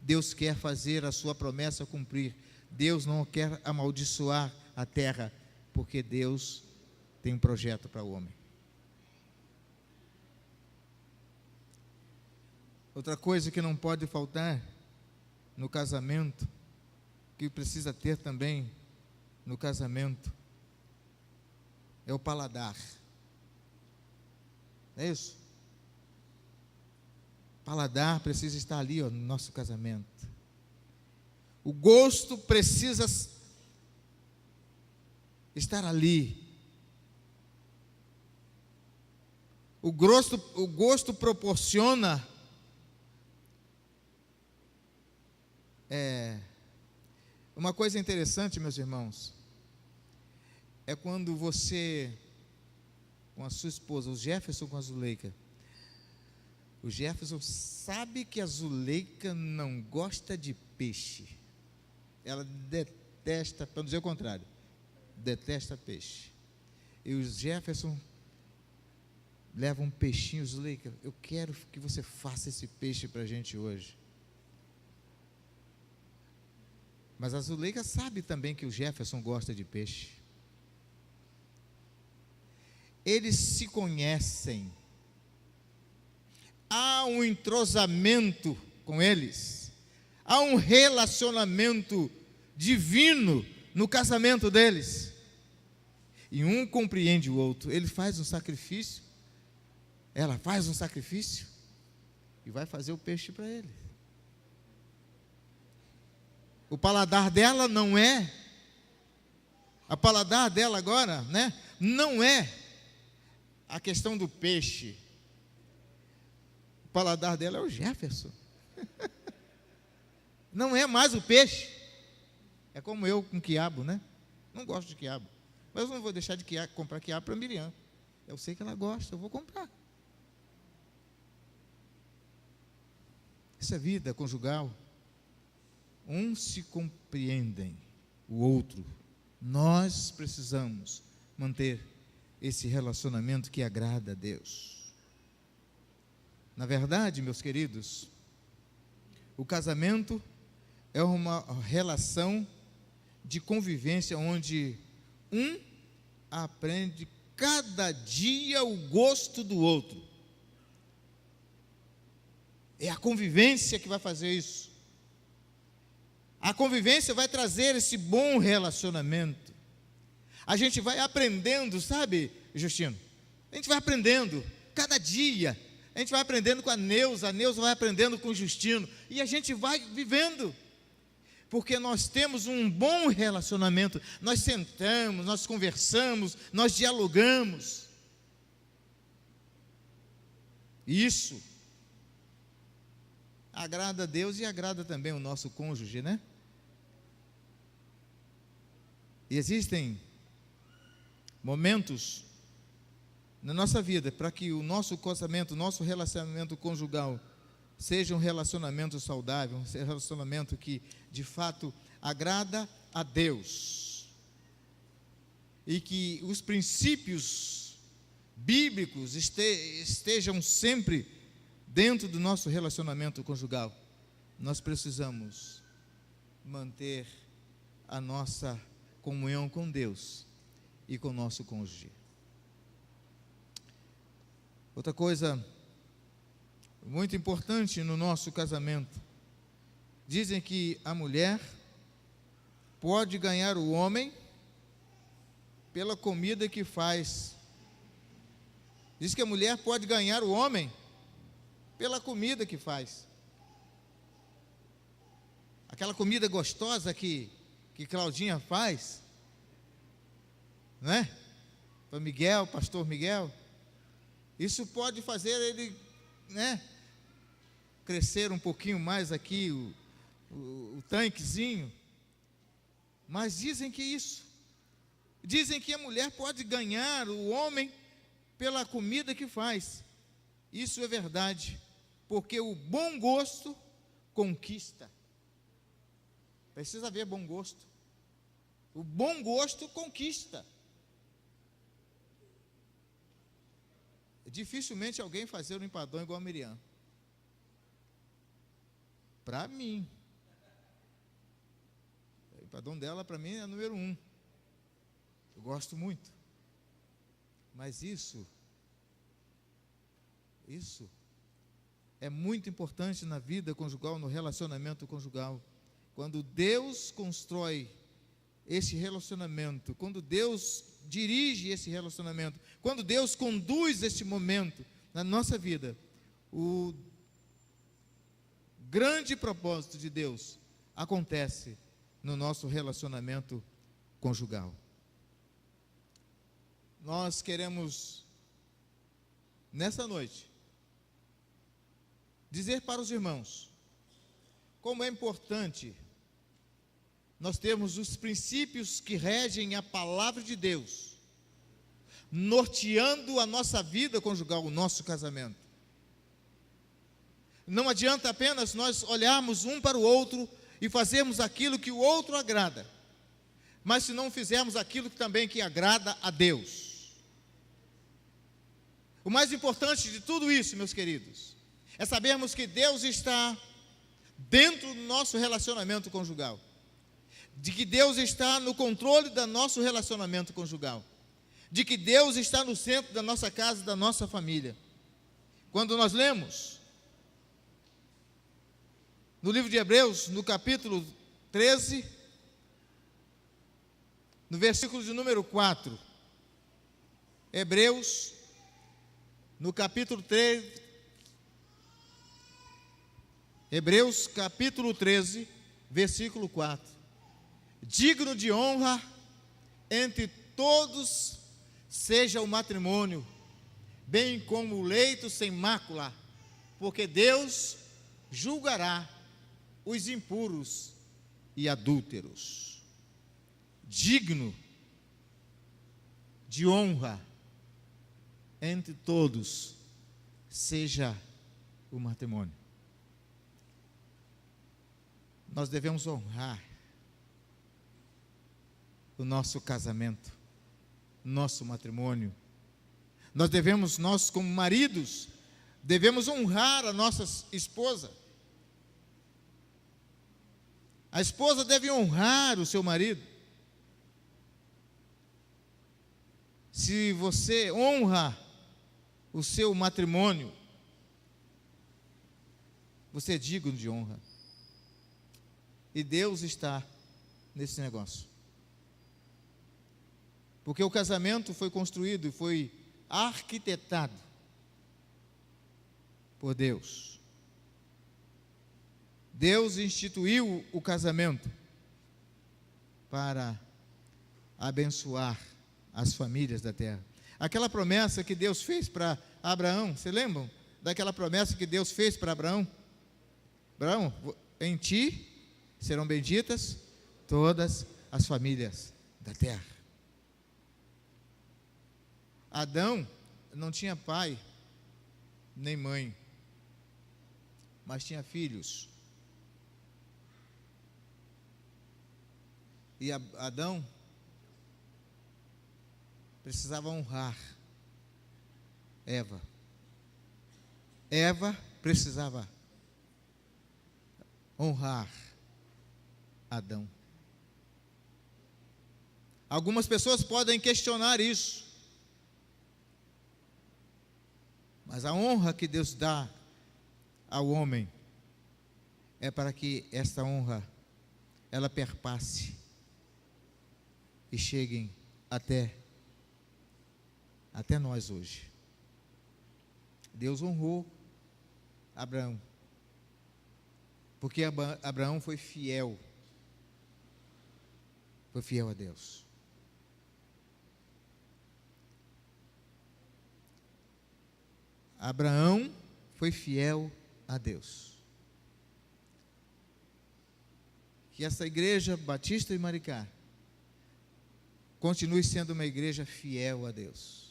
Deus quer fazer a sua promessa cumprir. Deus não quer amaldiçoar a terra, porque Deus tem um projeto para o homem. Outra coisa que não pode faltar no casamento, que precisa ter também no casamento, é o paladar. É isso? Paladar precisa estar ali, ó, no nosso casamento. O gosto precisa estar ali. O gosto proporciona uma coisa interessante, meus irmãos, é quando você, com a sua esposa, o Jefferson com a Zuleika, o Jefferson sabe que a Zuleika não gosta de peixe. Ela detesta, para não dizer o contrário, detesta peixe. E o Jefferson leva um peixinho. Zuleika, eu quero que você faça esse peixe para a gente hoje. Mas a Zuleika sabe também que o Jefferson gosta de peixe. Eles se conhecem. Há um entrosamento com eles. Há um relacionamento divino no casamento deles. E um compreende o outro. Ele faz um sacrifício, ela faz um sacrifício e vai fazer o peixe para ele. O paladar dela não é, a paladar dela agora, né? Não é a questão do peixe. O paladar dela é o Jefferson. Não é mais o peixe. É como eu com quiabo, né? Não gosto de quiabo. Mas eu não vou deixar de comprar quiabo para a Miriam. Eu sei que ela gosta, eu vou comprar. Essa vida conjugal. Um se compreendem, o outro. Nós precisamos manter esse relacionamento que agrada a Deus. Na verdade, meus queridos, o casamento é uma relação de convivência onde um aprende cada dia o gosto do outro. É a convivência que vai fazer isso. A convivência vai trazer esse bom relacionamento. A gente vai aprendendo, sabe, Justino? A gente vai aprendendo cada dia. A gente vai aprendendo com a Neuza vai aprendendo com o Justino. E a gente vai vivendo. Porque nós temos um bom relacionamento. Nós sentamos, nós conversamos, nós dialogamos. Isso agrada a Deus e agrada também o nosso cônjuge, né? E existem momentos na nossa vida para que o nosso casamento, o nosso relacionamento conjugal seja um relacionamento saudável, um relacionamento que de fato agrada a Deus. E que os princípios bíblicos estejam sempre dentro do nosso relacionamento conjugal. Nós precisamos manter a nossa comunhão com Deus e com o nosso cônjuge. Outra coisa muito importante no nosso casamento, dizem que a mulher pode ganhar o homem pela comida que faz. Diz que a mulher pode ganhar o homem pela comida que faz. Aquela comida gostosa que Claudinha faz, não é? Para Miguel, pastor Miguel. Isso pode fazer ele, né, crescer um pouquinho mais aqui, o tanquezinho. Mas dizem que a mulher pode ganhar o homem pela comida que faz. Isso é verdade, porque o bom gosto conquista. Precisa haver bom gosto. O bom gosto conquista. Dificilmente alguém fazer um empadão igual a Miriam. Para mim. O empadão dela, para mim, é número 1. Eu gosto muito. Mas isso é muito importante na vida conjugal, no relacionamento conjugal. Quando Deus constrói esse relacionamento, quando Deus dirige esse relacionamento, quando Deus conduz esse momento na nossa vida, o grande propósito de Deus acontece no nosso relacionamento conjugal. Nós queremos, nessa noite, dizer para os irmãos como é importante nós termos os princípios que regem a palavra de Deus, norteando a nossa vida conjugal, o nosso casamento. Não adianta apenas nós olharmos um para o outro e fazermos aquilo que o outro agrada, mas se não fizermos aquilo também que agrada a Deus. O mais importante de tudo isso, meus queridos, é sabermos que Deus está dentro do nosso relacionamento conjugal, de que Deus está no controle do nosso relacionamento conjugal, de que Deus está no centro da nossa casa, da nossa família. Quando nós lemos no livro de Hebreus, no capítulo 13, no versículo de número 4, Hebreus, no capítulo 13, Hebreus capítulo 13, versículo 4. Digno de honra entre todos seja o matrimônio, bem como o leito sem mácula, porque Deus julgará os impuros e adúlteros. Digno de honra entre todos seja o matrimônio. Nós devemos honrar o nosso casamento, nosso matrimônio. Nós como maridos, devemos honrar a nossa esposa. A esposa deve honrar o seu marido. Se você honra o seu matrimônio, você é digno de honra. E Deus está nesse negócio. Porque o casamento foi construído e foi arquitetado por Deus. Deus instituiu o casamento para abençoar as famílias da terra. Aquela promessa que Deus fez para Abraão, você lembram daquela promessa que Deus fez para Abraão? Abraão, em ti serão benditas todas as famílias da terra. Adão não tinha pai nem mãe, mas tinha filhos. E Adão precisava honrar Eva. Eva precisava honrar Adão. Algumas pessoas podem questionar isso, mas a honra que Deus dá ao homem é para que esta honra ela perpasse e cheguem até nós hoje. Deus honrou Abraão, porque Abraão foi fiel a Deus. Abraão foi fiel a Deus. Que essa igreja Batista de Maricá continue sendo uma igreja fiel a Deus.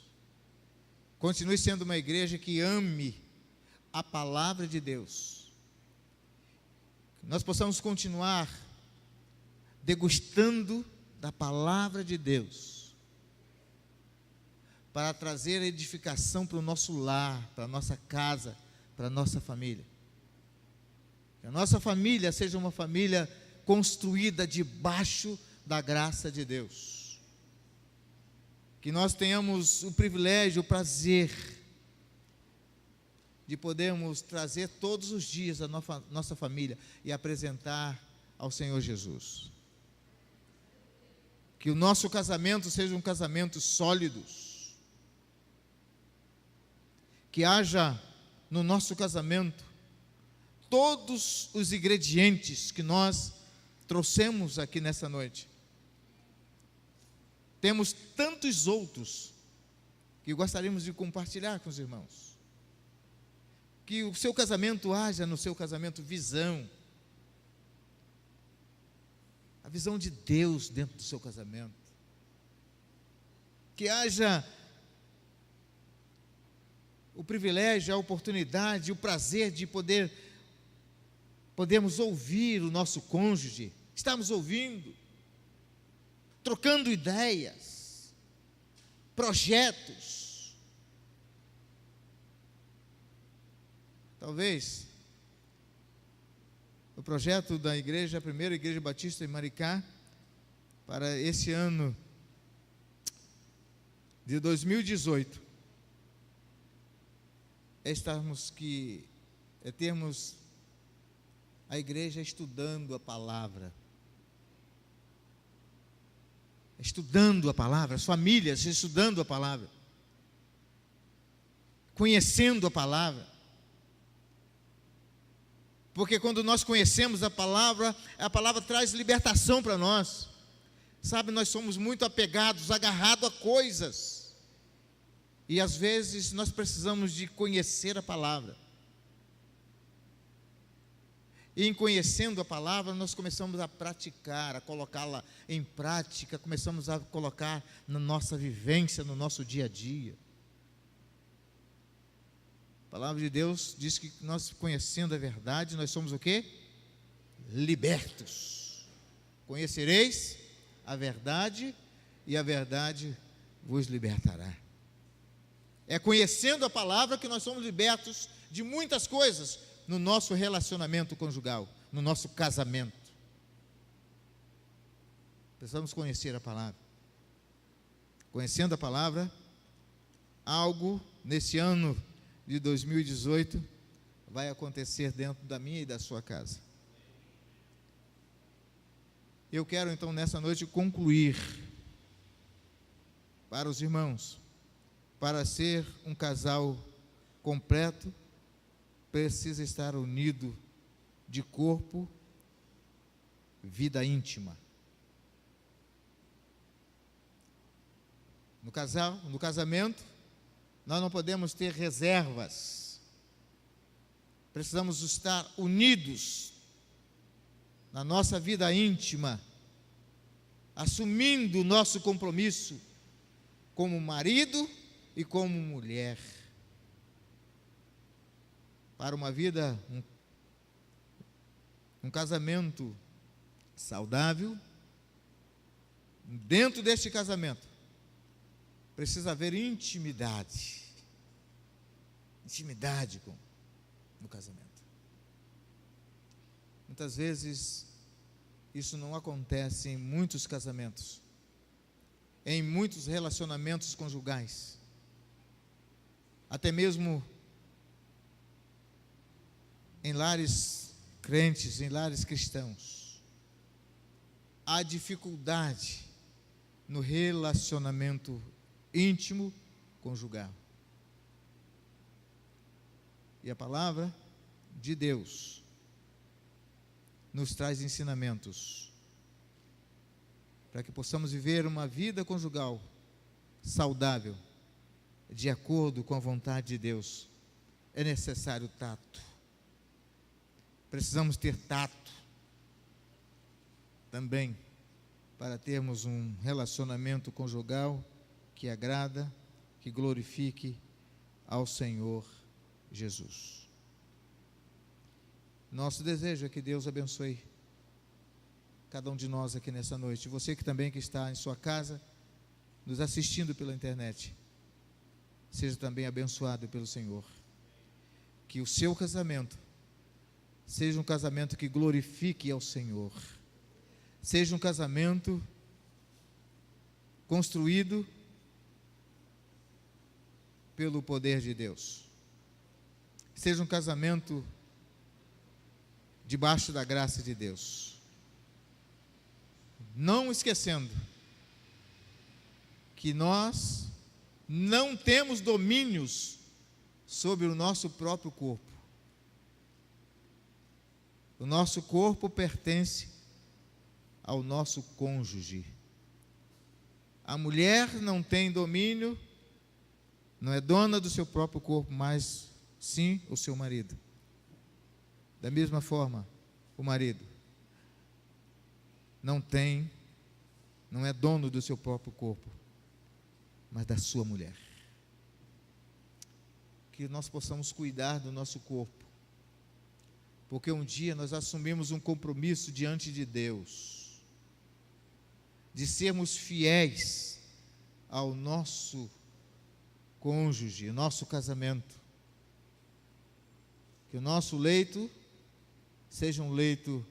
Continue sendo uma igreja que ame a palavra de Deus. Que nós possamos continuar degustando da palavra de Deus, para trazer edificação para o nosso lar, para a nossa casa, para a nossa família. Que a nossa família seja uma família construída debaixo da graça de Deus. Que nós tenhamos o privilégio, o prazer de podermos trazer todos os dias a nossa família e apresentar ao Senhor Jesus. Que o nosso casamento seja um casamento sólido. Que haja no nosso casamento todos os ingredientes que nós trouxemos aqui nessa noite. Temos tantos outros que gostaríamos de compartilhar com os irmãos. Que o seu casamento haja no seu casamento visão. A visão de Deus dentro do seu casamento. Que haja o privilégio, a oportunidade, o prazer de podermos ouvir o nosso cônjuge. Estamos ouvindo, trocando ideias, projetos. Talvez o projeto da igreja, a primeira igreja batista em Maricá, para esse ano de 2018, é termos a igreja estudando a palavra. Estudando a palavra, as famílias estudando a palavra, conhecendo a palavra. Porque quando nós conhecemos a palavra traz libertação para nós. Sabe, nós somos muito apegados, agarrados a coisas. E às vezes nós precisamos de conhecer a palavra. E em conhecendo a palavra, nós começamos a praticar, a colocá-la em prática, começamos a colocar na nossa vivência, no nosso dia a dia. A palavra de Deus diz que nós, conhecendo a verdade, nós somos o quê? Libertos. Conhecereis a verdade, e a verdade vos libertará. É conhecendo a palavra que nós somos libertos de muitas coisas no nosso relacionamento conjugal, no nosso casamento. Precisamos conhecer a palavra. Conhecendo a palavra, algo nesse ano de 2018 vai acontecer dentro da minha e da sua casa. Eu quero então nessa noite concluir para os irmãos, para ser um casal completo, precisa estar unido de corpo, vida íntima. No casamento, nós não podemos ter reservas. Precisamos estar unidos na nossa vida íntima, assumindo o nosso compromisso como marido e como mulher, para uma vida, um casamento saudável. Dentro deste casamento precisa haver intimidade no casamento. Muitas vezes isso não acontece em muitos casamentos, em muitos relacionamentos conjugais, até mesmo em lares crentes, em lares cristãos. Há dificuldade no relacionamento íntimo conjugal. E a palavra de Deus nos traz ensinamentos para que possamos viver uma vida conjugal saudável, de acordo com a vontade de Deus. É necessário tato. Precisamos ter tato também para termos um relacionamento conjugal que agrada, que glorifique ao Senhor Jesus. Nosso desejo é que Deus abençoe cada um de nós aqui nessa noite. Você que também que está em sua casa, nos assistindo pela internet, seja também abençoado pelo Senhor. Que o seu casamento seja um casamento que glorifique ao Senhor. Seja um casamento construído pelo poder de Deus. Seja um casamento debaixo da graça de Deus. Não esquecendo que nós não temos domínios sobre o nosso próprio corpo. O nosso corpo pertence ao nosso cônjuge. A mulher não tem domínio, não é dona do seu próprio corpo, mas sim o seu marido. Da mesma forma, o marido não é dono do seu próprio corpo, mas da sua mulher. Que nós possamos cuidar do nosso corpo, porque um dia nós assumimos um compromisso diante de Deus, de sermos fiéis ao nosso cônjuge, nosso casamento. Que o nosso leito seja um leito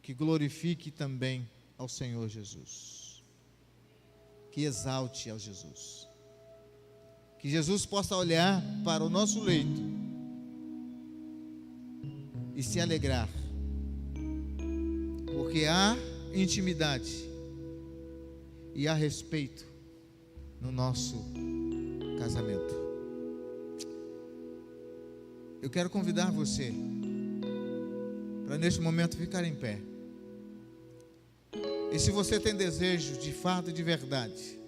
que glorifique também ao Senhor Jesus, que exalte ao Jesus, que Jesus possa olhar para o nosso leito e se alegrar, porque há intimidade e há respeito no nosso casamento. Eu quero convidar você para neste momento ficar em pé. E se você tem desejo de fato e de verdade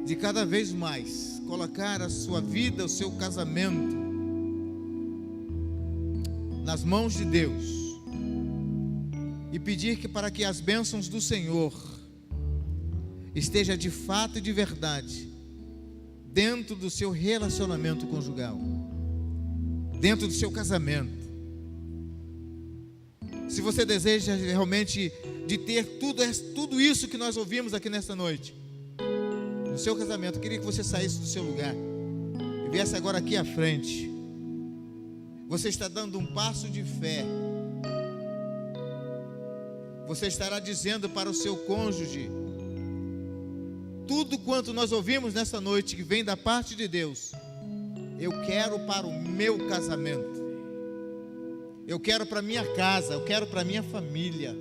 de cada vez mais colocar a sua vida, o seu casamento nas mãos de Deus e pedir que para que as bênçãos do Senhor esteja de fato e de verdade dentro do seu relacionamento conjugal, dentro do seu casamento. Se você deseja realmente de ter tudo isso que nós ouvimos aqui nesta noite no seu casamento, eu queria que você saísse do seu lugar e viesse agora aqui à frente. Você está dando um passo de fé. Você estará dizendo para o seu cônjuge tudo quanto nós ouvimos nessa noite, que vem da parte de Deus, eu quero para o meu casamento. eu quero para minha casa, eu quero para minha família.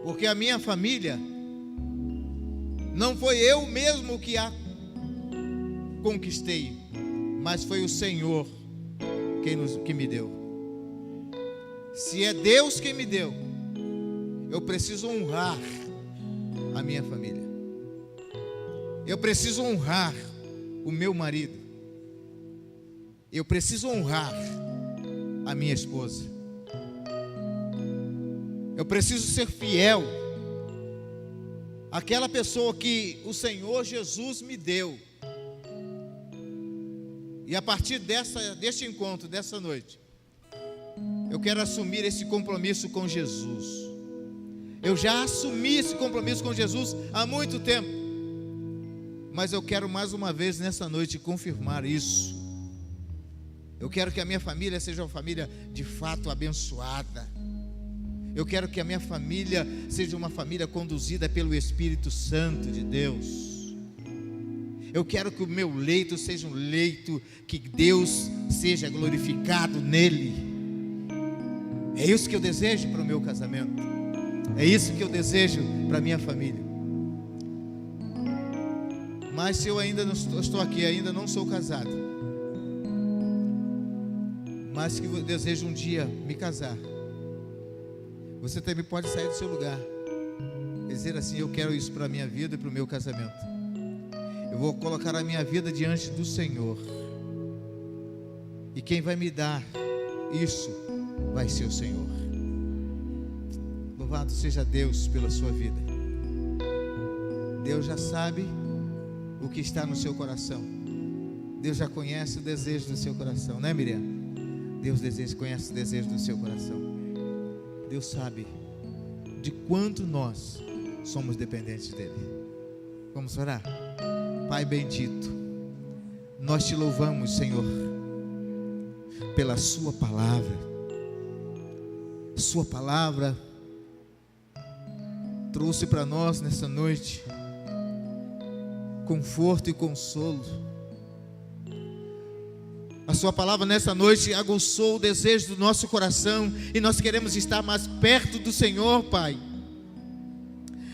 Porque a minha família não foi eu mesmo que a conquistei, mas foi o Senhor que me deu. Se é Deus quem me deu, eu preciso honrar a minha família. Eu preciso honrar o meu marido. Eu preciso honrar a minha esposa. Eu preciso ser fiel àquela pessoa que o Senhor Jesus me deu. E a partir deste encontro, dessa noite, eu quero assumir esse compromisso com Jesus. Eu já assumi esse compromisso com Jesus há muito tempo, mas eu quero mais uma vez nessa noite confirmar isso. Eu quero que a minha família seja uma família de fato abençoada. Eu quero que a minha família seja uma família conduzida pelo Espírito Santo de Deus. Eu quero que o meu leito seja um leito que Deus seja glorificado nele. É isso que eu desejo para o meu casamento. É isso que eu desejo para a minha família. Mas se eu ainda não estou aqui, ainda não sou casado, mas que eu desejo um dia me casar, você também pode sair do seu lugar e dizer assim: eu quero isso para a minha vida e para o meu casamento. Eu vou colocar a minha vida diante do Senhor, e quem vai me dar isso vai ser o Senhor. Louvado seja Deus pela sua vida. Deus já sabe o que está no seu coração. Deus já conhece o desejo do seu coração, né, Miriam? Deus conhece o desejo do seu coração. Deus sabe de quanto nós somos dependentes dele. Vamos orar? Pai bendito, nós te louvamos, Senhor, pela sua palavra. Sua palavra trouxe para nós nessa noite conforto e consolo. A sua palavra nessa noite aguçou o desejo do nosso coração, e nós queremos estar mais perto do Senhor, Pai.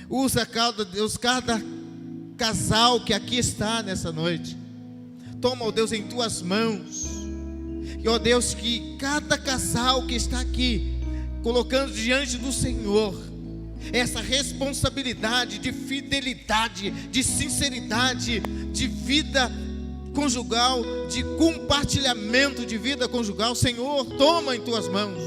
Usa, Deus, cada casal que aqui está nessa noite. Toma, ó Deus, em tuas mãos. E ó Deus, que cada casal que está aqui, colocando diante do Senhor essa responsabilidade de fidelidade, de sinceridade, de vida conjugal, de compartilhamento de vida conjugal, Senhor, toma em tuas mãos.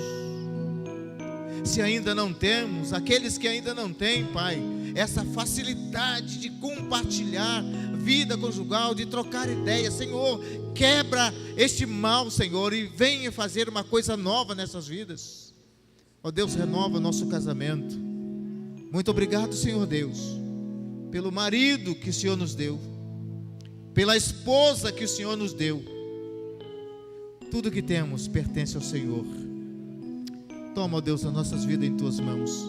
Se ainda não temos, aqueles que ainda não têm, Pai, essa facilidade de compartilhar vida conjugal, de trocar ideias, Senhor, quebra este mal, Senhor, e venha fazer uma coisa nova nessas vidas. Ó Deus, renova o nosso casamento. Muito obrigado, Senhor Deus, pelo marido que o Senhor nos deu, pela esposa que o Senhor nos deu. Tudo que temos pertence ao Senhor. Toma, ó Deus, as nossas vidas em tuas mãos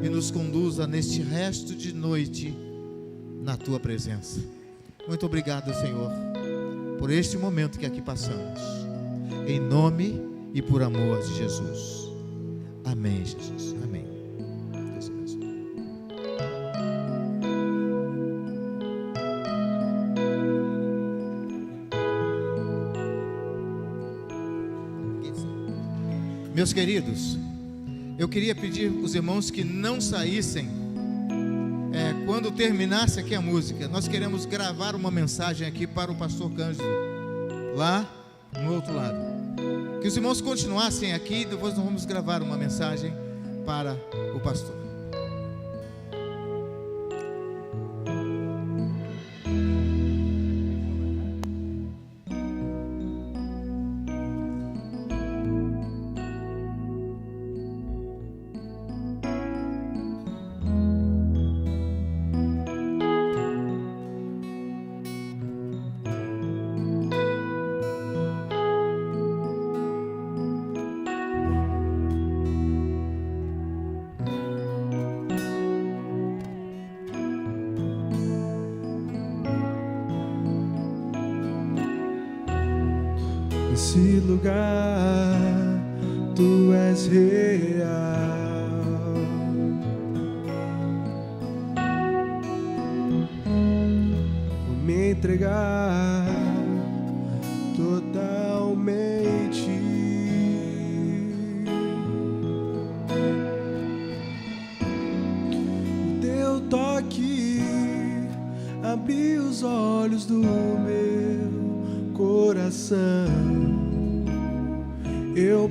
e nos conduza neste resto de noite na tua presença. Muito obrigado, Senhor, por este momento que aqui passamos, em nome e por amor de Jesus. Amém, Jesus. Amém. Deus abençoe. Meus queridos, eu queria pedir aos irmãos que não saíssem quando terminasse aqui a música. Nós queremos gravar uma mensagem aqui para o pastor Cândido, lá no outro lado. Que os irmãos continuassem aqui, depois nós vamos gravar uma mensagem para o pastor. Esse lugar Tu és real. Vou me entregar totalmente. O teu toque abriu os olhos do meu coração. Eu